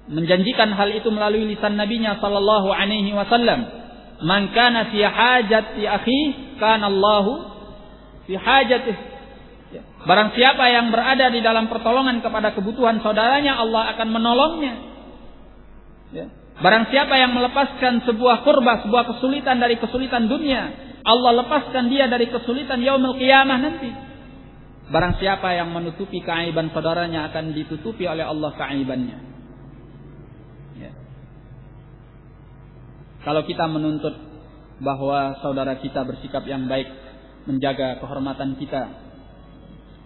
menjanjikan hal itu melalui lisan Nabi-Nya sallallahu alaihi wasallam. Man kana fi hajati akhihi kana Allahu fi hajatihi. Barang siapa yang berada di dalam pertolongan kepada kebutuhan saudaranya, Allah akan menolongnya. Ya. Barang siapa yang melepaskan sebuah kurba, sebuah kesulitan dari kesulitan dunia, Allah lepaskan dia dari kesulitan yaumul qiyamah nanti. Barang siapa yang menutupi keaiban saudaranya, akan ditutupi oleh Allah keaibannya. Ya. Kalau kita menuntut bahwa saudara kita bersikap yang baik, menjaga kehormatan kita,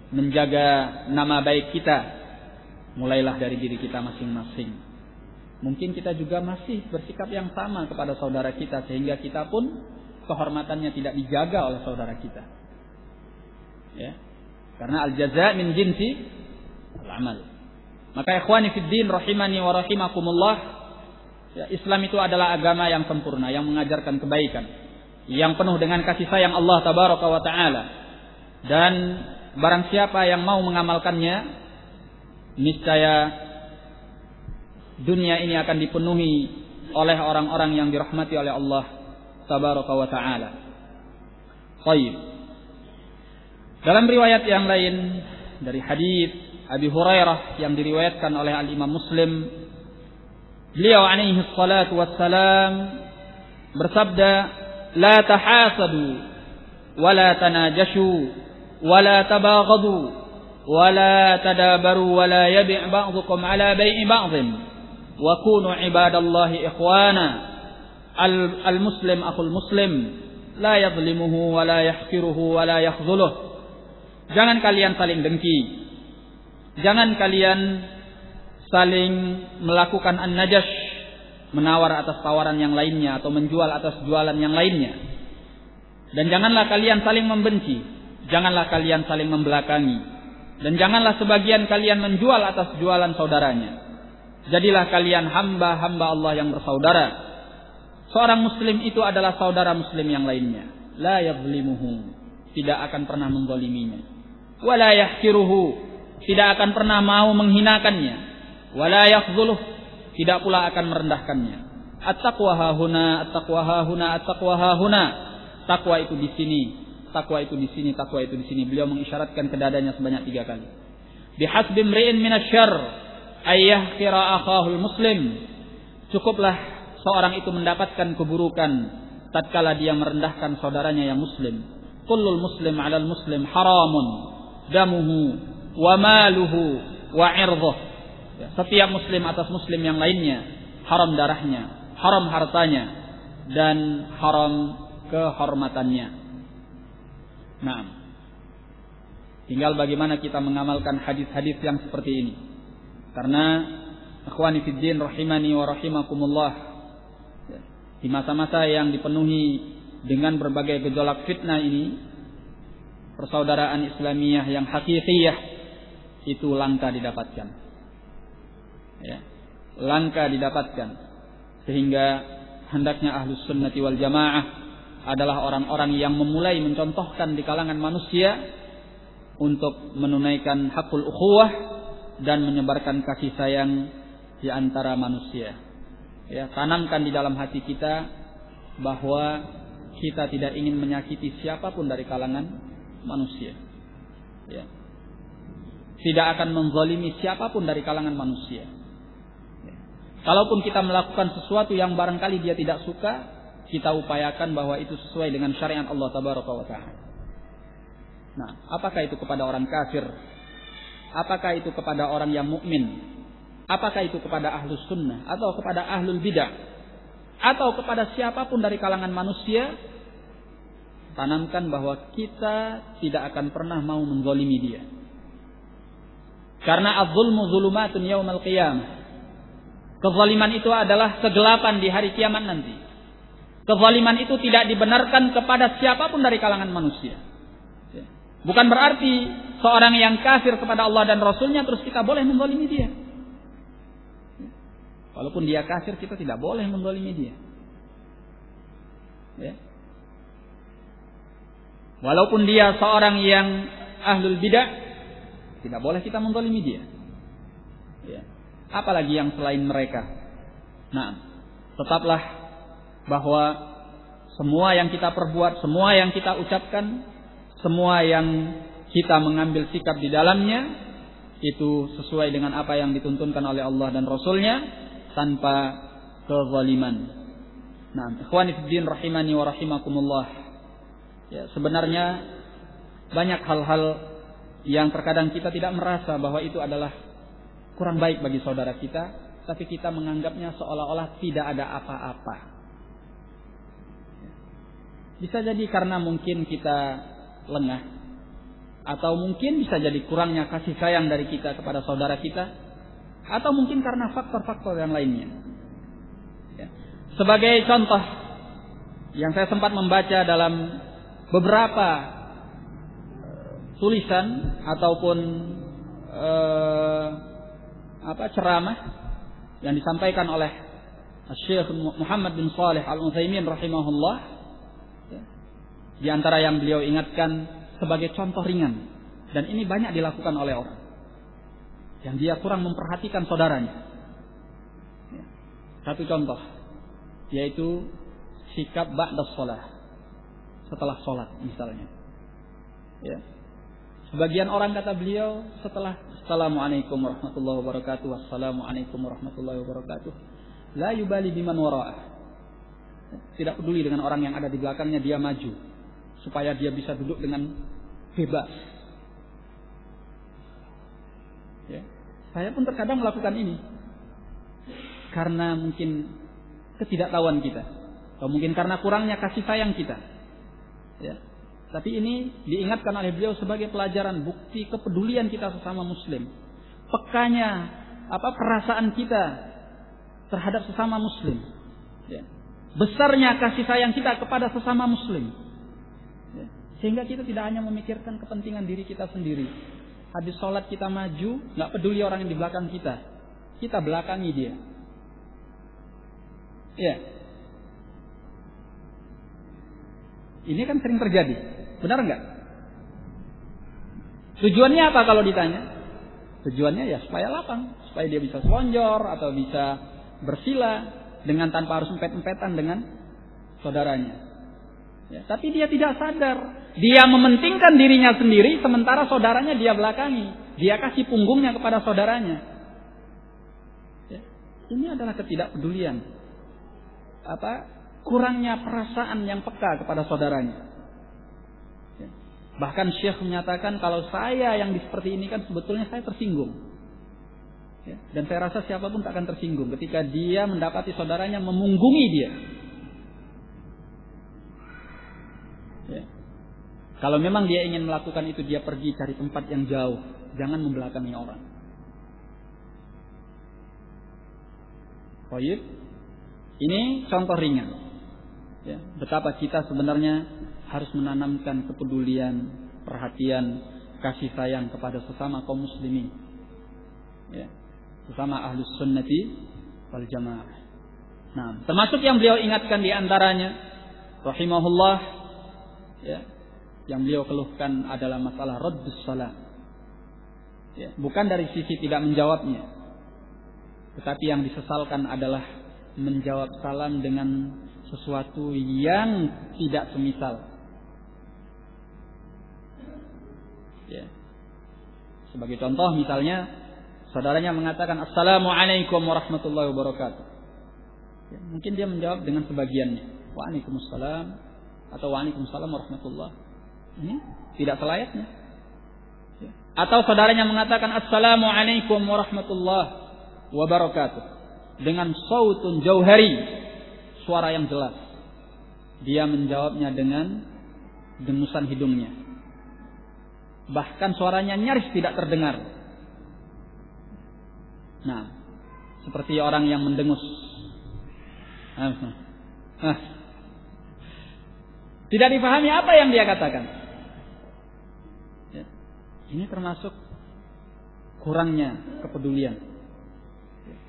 menjaga nama baik kita, mulailah dari diri kita masing-masing. Mungkin kita juga masih bersikap yang sama kepada saudara kita, sehingga kita pun kehormatannya tidak dijaga oleh saudara kita. Ya. Karena al-jaza' min jinsi al-amal. Maka ikhwani fid din rahimani wa rahimakumullah, ya, Islam itu adalah agama yang sempurna, yang mengajarkan kebaikan, yang penuh dengan kasih sayang Allah tabaraka wa taala. Dan barang siapa yang mau mengamalkannya, niscaya dunia ini akan dipenuhi oleh orang-orang yang dirahmati oleh Allah tabaraka wa ta'ala. Baik. Dalam riwayat yang lain dari hadis Abi Hurairah yang diriwayatkan oleh Al-Imam Muslim, beliau alaihi salatu wassalam bersabda, "La tahasadu wa la tanajashu wa la tabaghadu wa la tadabaru wa la yabi' ba'dukum ala bai'i ba'dhin. Wa kunu ibadallahi ikhwana. Al-muslim akhul muslim. La yadhlimuhu wa la yahqiruhu wa la yakhdhuluh." Jangan kalian saling dengki. Jangan kalian saling melakukan an-najash, menawar atas tawaran yang lainnya atau menjual atas jualan yang lainnya. Dan janganlah kalian saling membenci. Janganlah kalian saling membelakangi. Dan janganlah sebagian kalian menjual atas jualan saudaranya. Jadilah kalian hamba-hamba Allah yang bersaudara. Seorang muslim itu adalah saudara muslim yang lainnya. La yadhlimuhu, tidak akan pernah menzaliminya. Wa la yahqiruhu, tidak akan pernah mau menghinakannya. Wa la yakhdhuluh, tidak pula akan merendahkannya. At-taqwa hahuna, at-taqwa hahuna, at-taqwa hahuna. Takwa itu di sini, takwa itu di sini, takwa itu di sini. Beliau mengisyaratkan ke dadanya sebanyak 3 kali. Bihasbi imri'in minasyarr ayyahqira akhahul muslim. Cukuplah seorang itu mendapatkan keburukan tatkala dia merendahkan saudaranya yang muslim. kullul muslim 'alal muslim haramun damuhu wa maluhu wa 'irduh. Ya, setiap muslim atas muslim yang lainnya haram darahnya, haram hartanya, dan haram kehormatannya. Nah, tinggal bagaimana kita mengamalkan hadis-hadis yang seperti ini. Karena ikhwani fiddin rahimani wa rahimakumullah, di masa-masa yang dipenuhi dengan berbagai gejolak fitnah ini, persaudaraan Islamiyah yang hakikiyah itu langka didapatkan. Ya, langka didapatkan. Sehingga hendaknya ahlus sunnati wal jamaah adalah orang-orang yang memulai mencontohkan di kalangan manusia untuk menunaikan hakul ukhuwah dan menyebarkan kasih sayang di antara manusia. Ya, tanamkan di dalam hati kita bahwa kita tidak ingin menyakiti siapapun dari kalangan manusia. Ya. Tidak akan menzalimi siapapun dari kalangan manusia. Ya. Kalaupun kita melakukan sesuatu yang barangkali dia tidak suka, kita upayakan bahwa itu sesuai dengan syariat Allah Tabaraka wa Ta'ala. Nah, apakah itu kepada orang kafir? Apakah itu kepada orang yang mukmin? Apakah itu kepada ahlus sunnah atau kepada ahlul bidah atau kepada siapapun dari kalangan manusia? Tanamkan bahwa kita tidak akan pernah mau menzalimi dia. Karena az-zulmu zulumatun yaumal qiyamah. Kezaliman itu adalah kegelapan di hari kiamat nanti. Kezaliman itu tidak dibenarkan kepada siapapun dari kalangan manusia. Bukan berarti seorang yang kafir kepada Allah dan Rasulnya terus kita boleh menzalimi dia. Walaupun dia kafir, kita tidak boleh menzalimi dia. Ya. Walaupun dia seorang yang ahlul bidah, tidak boleh kita menzalimi dia. Ya. Apalagi yang selain mereka. Nah, tetaplah bahwa semua yang kita perbuat, semua yang kita ucapkan, semua yang kita mengambil sikap di dalamnya itu sesuai dengan apa yang dituntunkan oleh Allah dan Rasulnya tanpa kezaliman. Nah, ikhwani fiddin rahimani wa rahimakumullah. Ya, sebenarnya banyak hal-hal yang terkadang kita tidak merasa bahwa itu adalah kurang baik bagi saudara kita, tapi kita menganggapnya seolah-olah tidak ada apa-apa. Bisa jadi karena mungkin kita lengah, atau mungkin bisa jadi kurangnya kasih sayang dari kita kepada saudara kita, atau mungkin karena faktor-faktor yang lainnya. Ya. Sebagai contoh yang saya sempat membaca dalam beberapa tulisan ataupun ceramah yang disampaikan oleh Syekh Muhammad bin Shalih Al-Utsaimin rahimahullah, ya, di antara yang beliau ingatkan sebagai contoh ringan, dan ini banyak dilakukan oleh orang yang dia kurang memperhatikan saudaranya. Ya. Satu contoh yaitu sikap ba'da shalah, setelah sholat misalnya. Ya. Sebagian orang kata beliau setelah Assalamualaikum warahmatullahi wabarakatuh, Wassalamualaikum warahmatullahi wabarakatuh, la yubali biman wara'ah. Tidak peduli dengan orang yang ada di belakangnya, dia maju supaya dia bisa duduk dengan bebas. Ya. Saya pun terkadang melakukan ini karena mungkin ketidaktahuan kita, atau mungkin karena kurangnya kasih sayang kita. Ya. Tapi ini diingatkan oleh beliau sebagai pelajaran, bukti kepedulian kita sesama muslim, pekanya perasaan kita terhadap sesama muslim, ya. Besarnya kasih sayang kita kepada sesama muslim, ya. Sehingga kita tidak hanya memikirkan kepentingan diri kita sendiri. Habis sholat kita maju, nggak peduli orang yang di belakang kita, kita belakangi dia. Ya. Ini kan sering terjadi, benar nggak? Tujuannya apa kalau ditanya? Tujuannya ya supaya lapang, supaya dia bisa selonjor atau bisa bersila dengan tanpa harus empet-empetan dengan saudaranya. Ya, tapi dia tidak sadar, dia mementingkan dirinya sendiri, sementara saudaranya dia belakangi, dia kasih punggungnya kepada saudaranya. Ya, ini adalah ketidakpedulian, kurangnya perasaan yang peka kepada saudaranya. Ya. Bahkan Syekh menyatakan kalau saya yang seperti ini kan sebetulnya saya tersinggung. Ya, dan saya rasa siapapun tak akan tersinggung ketika dia mendapati saudaranya memunggungi dia. Ya. Kalau memang dia ingin melakukan itu, dia pergi cari tempat yang jauh, jangan membelakangi orang. Baik, ini contoh ringan. Ya, betapa kita sebenarnya harus menanamkan kepedulian, perhatian, kasih sayang kepada sesama kaum muslimin. Ya, sesama ahlus sunnati wal jamaah. Nah, termasuk yang beliau ingatkan di antaranya, rahimahullah, ya, yang beliau keluhkan adalah masalah raddus salam. Ya, bukan dari sisi tidak menjawabnya, tetapi yang disesalkan adalah menjawab salam dengan sesuatu yang tidak semisal. Ya. Sebagai contoh misalnya, saudaranya mengatakan Assalamualaikum warahmatullahi wabarakatuh. Ya, mungkin dia menjawab dengan sebagiannya, Waalaikumsalam atau Waalaikumsalam warahmatullahi. Ini tidak selayaknya. Ya. Atau saudaranya mengatakan Assalamualaikum warahmatullahi wabarakatuh dengan sautun jauhari, suara yang jelas. Dia menjawabnya dengan dengusan hidungnya. Bahkan suaranya nyaris tidak terdengar. Nah, seperti orang yang mendengus. Tidak dipahami apa yang dia katakan. Ya. Ini termasuk kurangnya kepedulian,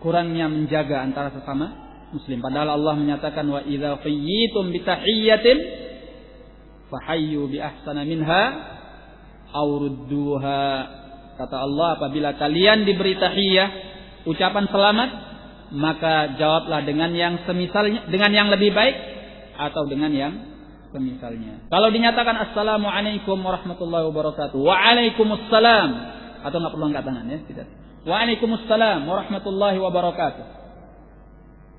kurangnya menjaga antara sesama muslim. Padahal Allah menyatakan wa idza qayyitum bi tahiyyatin fahayyu bi ahsana minha aw rudduha. Kata Allah, apabila kalian diberi tahiyah, ucapan selamat, maka jawablah dengan yang semisalnya, dengan yang lebih baik atau dengan yang semisalnya. Kalau dinyatakan Assalamualaikum warahmatullahi wabarakatuh, Waalaikumsalam, atau enggak perlu angkat tangan ya, tidak. Waalaikumsalam warahmatullahi wabarakatuh.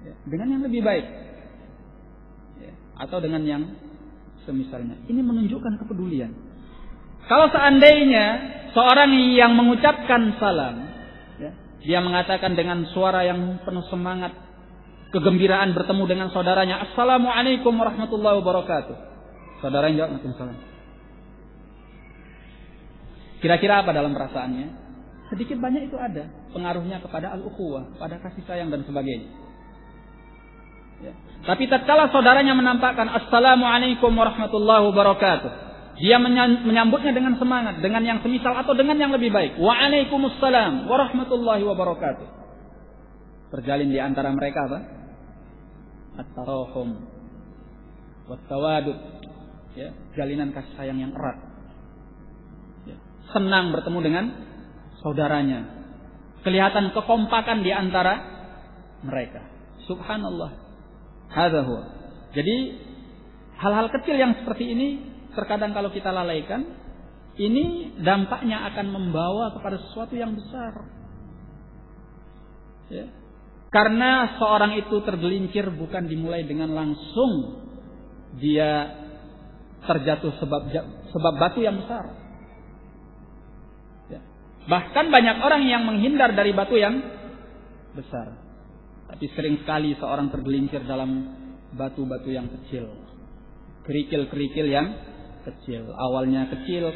Ya, dengan yang lebih baik. Ya, atau dengan yang semisalnya. Ini menunjukkan kepedulian. Kalau seandainya seorang yang mengucapkan salam, ya, dia mengatakan dengan suara yang penuh semangat, kegembiraan bertemu dengan saudaranya, Assalamualaikum warahmatullahi wabarakatuh. Saudaranya jawab, Waalaikumsalam. Kira-kira apa dalam perasaannya? Sedikit banyak itu ada pengaruhnya kepada al-ukhuwah, pada kasih sayang dan sebagainya. Ya. Tapi tatkala saudaranya menampakkan Assalamualaikum warahmatullahi wabarakatuh, dia menyambutnya dengan semangat, dengan yang semisal atau dengan yang lebih baik. Waalaikumsalam warahmatullahi wabarakatuh. Terjalin di antara mereka apa? At-tarahum wat-tawadud. Ya, jalinan kasih sayang yang erat. Ya. Senang bertemu dengan saudaranya. Kelihatan kekompakan di antara mereka. Subhanallah. Hadza huwa. Jadi hal-hal kecil yang seperti ini terkadang kalau kita lalaikan, ini dampaknya akan membawa kepada sesuatu yang besar. Ya. Karena seorang itu tergelincir bukan dimulai dengan langsung dia terjatuh sebab batu yang besar. Ya. Bahkan banyak orang yang menghindar dari batu yang besar. Tapi sering sekali seorang tergelincir dalam batu-batu yang kecil. Kerikil-kerikil yang kecil. Awalnya kecil,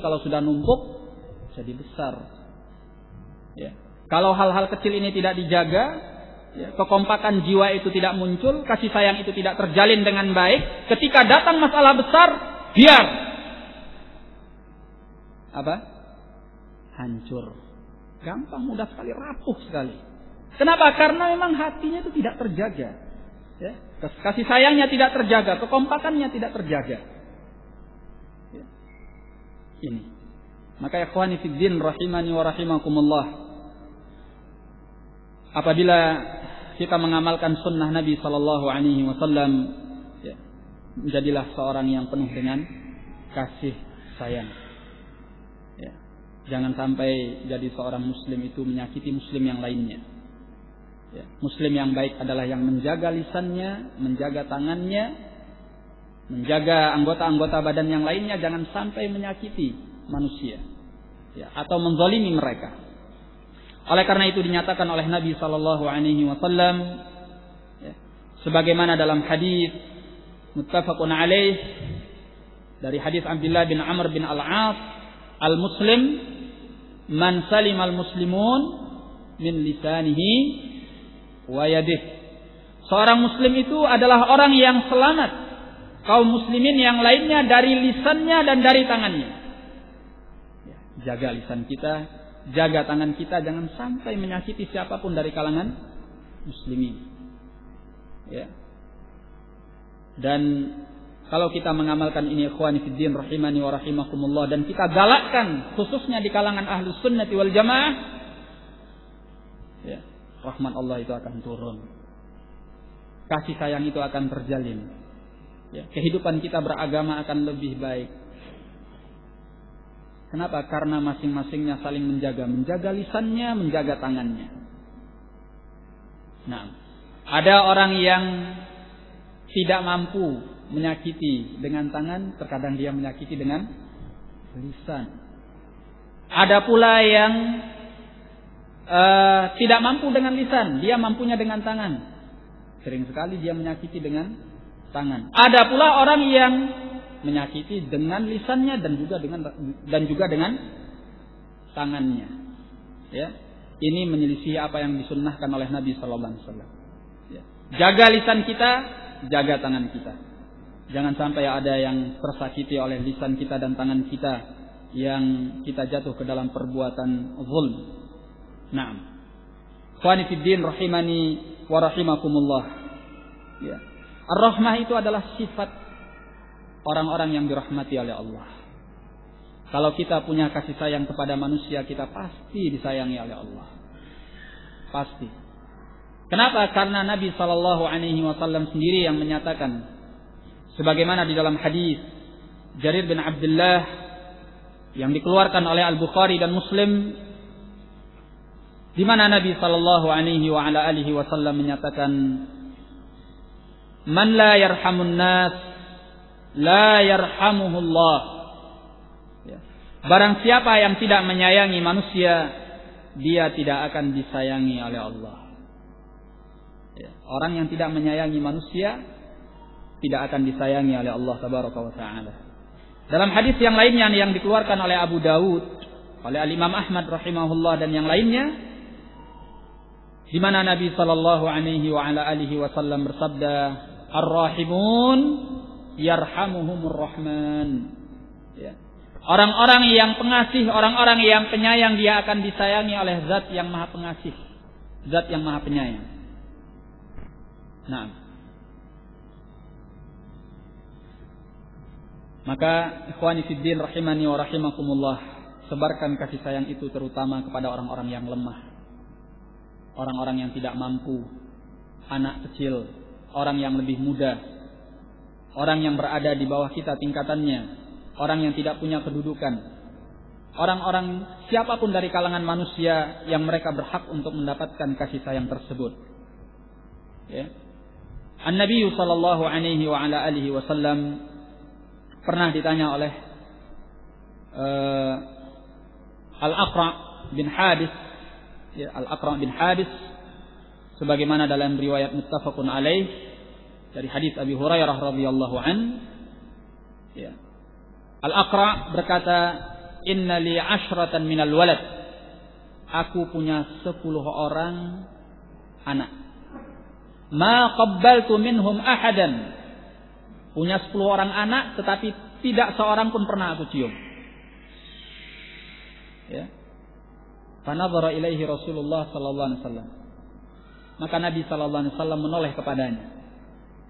kalau sudah numpuk jadi besar. Ya. Kalau hal-hal kecil ini tidak dijaga, ya, kekompakan jiwa itu tidak muncul, kasih sayang itu tidak terjalin dengan baik, ketika datang masalah besar, biar apa? Hancur. Gampang, mudah sekali, rapuh sekali. Kenapa? Karena memang hatinya itu tidak terjaga. Ya. Kasih sayangnya tidak terjaga, kekompakannya tidak terjaga. Ya. Ini. Maka ya ikhwani fid din rahimani wa rahimakumullah. Apabila kita mengamalkan sunnah Nabi sallallahu alaihi wasallam, ya, menjadilah seorang yang penuh dengan kasih sayang. Ya. Jangan sampai jadi seorang muslim itu menyakiti muslim yang lainnya. Ya. Muslim yang baik adalah yang menjaga lisannya, menjaga tangannya, menjaga anggota-anggota badan yang lainnya jangan sampai menyakiti manusia, ya, atau menzalimi mereka. Oleh karena itu dinyatakan oleh Nabi sallallahu alaihi wasallam, ya, sebagaimana dalam hadis muttafaqun alaih dari hadis Abdullah bin Amr bin Al-As, al-muslim man salimal muslimun min lisanihi wa yadihi. Seorang muslim itu adalah orang yang selamat kaum muslimin yang lainnya dari lisannya dan dari tangannya. Ya, jaga lisan kita, jaga tangan kita, jangan sampai menyakiti siapapun dari kalangan muslimin. Ya. Dan kalau kita mengamalkan ini, ikhwani fiddin rahimani wa rahimakumullah, dan kita galakkan khususnya di kalangan ahlus sunnati wal jamaah, ya, rahmat Allah itu akan turun. Kasih sayang itu akan terjalin. Ya, kehidupan kita beragama akan lebih baik. Kenapa? Karena masing-masingnya saling menjaga lisannya, menjaga tangannya. Nah, ada orang yang tidak mampu menyakiti dengan tangan, terkadang dia menyakiti dengan lisan. Ada pula yang tidak mampu dengan lisan, dia mampunya dengan tangan. Sering sekali dia menyakiti dengan tangan. Ada pula orang yang menyakiti dengan lisannya dan juga dengan tangannya. Ya, ini menyelisih apa yang disunnahkan oleh Nabi Sallallahu Alaihi Wasallam. Ya. Jaga lisan kita, jaga tangan kita. Jangan sampai ada yang tersakiti oleh lisan kita dan tangan kita, yang kita jatuh ke dalam perbuatan zulm. Naam. Ikhwani fiddin rahimani wa rahimakumullah. Ya. Ar-rahmah itu adalah sifat orang-orang yang dirahmati oleh Allah. Kalau kita punya kasih sayang kepada manusia, kita pasti disayangi oleh Allah. Pasti. Kenapa? Karena Nabi sallallahu alaihi wasallam sendiri yang menyatakan, sebagaimana di dalam hadis Jarir bin Abdullah yang dikeluarkan oleh Al-Bukhari dan Muslim, di mana Nabi sallallahu alaihi wa ala alihi wasallam menyatakan, "Man la yarhamun nas la yarhamuhullah." Ya. Barang siapa yang tidak menyayangi manusia, dia tidak akan disayangi oleh Allah. Ya. Orang yang tidak menyayangi manusia tidak akan disayangi oleh Allah tabaraka wa taala. Dalam hadis yang lainnya yang dikeluarkan oleh Abu Dawud, oleh Al-Imam Ahmad rahimahullah dan yang lainnya, di mana Nabi sallallahu alaihi wa ala alihi wasallam bersabda, "Ar-rahimun yarhamuhumur rahman." Ya. Orang-orang yang pengasih, orang-orang yang penyayang, dia akan disayangi oleh Zat yang Maha Pengasih, Zat yang Maha Penyayang. Nah, maka ikhwani fiddin rahimani wa rahimakumullah, sebarkan kasih sayang itu terutama kepada orang-orang yang lemah, orang-orang yang tidak mampu, anak kecil, orang yang lebih muda, orang yang berada di bawah kita tingkatannya, orang yang tidak punya kedudukan, orang-orang siapapun dari kalangan manusia yang mereka berhak untuk mendapatkan kasih sayang tersebut. Ya. An-Nabi sallallahu alaihi wa ala alihi wasallam pernah ditanya oleh Al-Aqra bin Habis, ya, Al-Aqra bin Habis, sebagaimana dalam riwayat muttafaqun alaih dari hadis Abi Hurairah radhiyallahu an, ya. Al-Aqra berkata, "Inna li 'ashratan minal walad." Aku punya 10 orang anak. Ma qabbaltu minhum ahadan. Punya 10 orang anak, tetapi tidak seorang pun pernah aku cium. Ya. Fanadhara ilaihi Rasulullah sallallahu alaihi wasallam. Maka Nabi sallallahu alaihi wasallam menoleh kepadanya.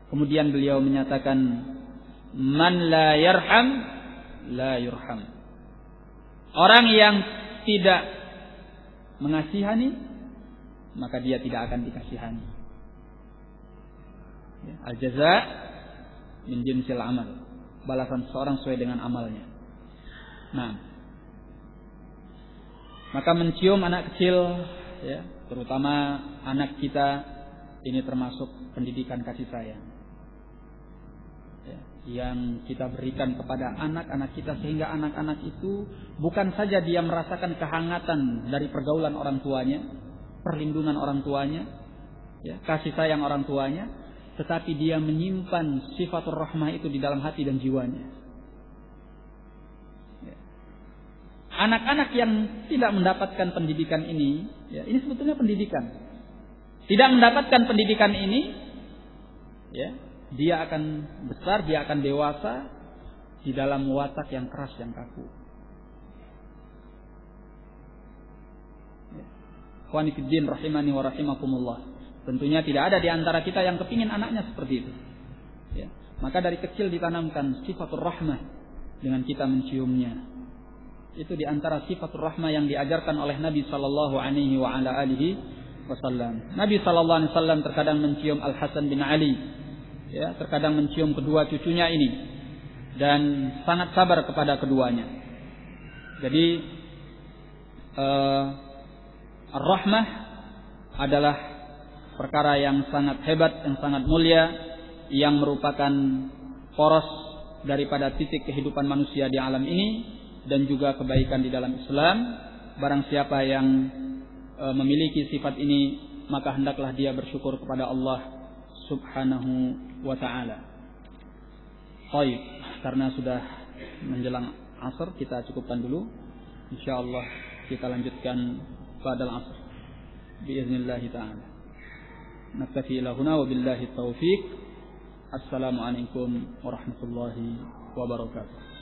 Kemudian beliau menyatakan, "Man la yarham la yurham." Orang yang tidak mengasihani, maka dia tidak akan dikasihani. Ya. Al-jaza min jinsil amal. Balasan seorang sesuai dengan amalnya. Nah, maka mencium anak kecil, ya, terutama anak kita, ini termasuk pendidikan kasih sayang. Ya. yang kita berikan kepada anak-anak kita, sehingga anak-anak itu bukan saja dia merasakan kehangatan dari pergaulan orang tuanya, perlindungan orang tuanya, ya, kasih sayang orang tuanya, tetapi dia menyimpan sifatur rahmah itu di dalam hati dan jiwanya. Ya. Anak-anak yang tidak mendapatkan pendidikan ini, ya, ini sebetulnya pendidikan. Tidak mendapatkan pendidikan ini, ya, dia akan besar, dia akan dewasa di dalam watak yang keras, yang kaku. Ikhwani fid din rahimani wa rahimakumullah. Tentunya tidak ada di antara kita yang kepingin anaknya seperti itu. Ya. Maka dari kecil ditanamkan sifatur rahmah dengan kita menciumnya. Itu di antara sifatur rahmah yang diajarkan oleh Nabi sallallahu alaihi wa ala alihi wasallam. Nabi sallallahu alaihi wasallam terkadang mencium Al Hasan bin Ali, ya, terkadang mencium kedua cucunya ini, dan sangat sabar kepada keduanya. Jadi ar-rahmah adalah perkara yang sangat hebat, yang sangat mulia, yang merupakan poros daripada titik kehidupan manusia di alam ini, dan juga kebaikan di dalam Islam. Barang siapa yang memiliki sifat ini, maka hendaklah dia bersyukur kepada Allah Subhanahu wa ta'ala. Baik, karena sudah menjelang asar, kita cukupkan dulu. Insyaallah kita lanjutkan pada asar biiznillah ta'ala. Naktafi ila huna wa billahi taufiq. Assalamualaikum warahmatullahi wabarakatuh.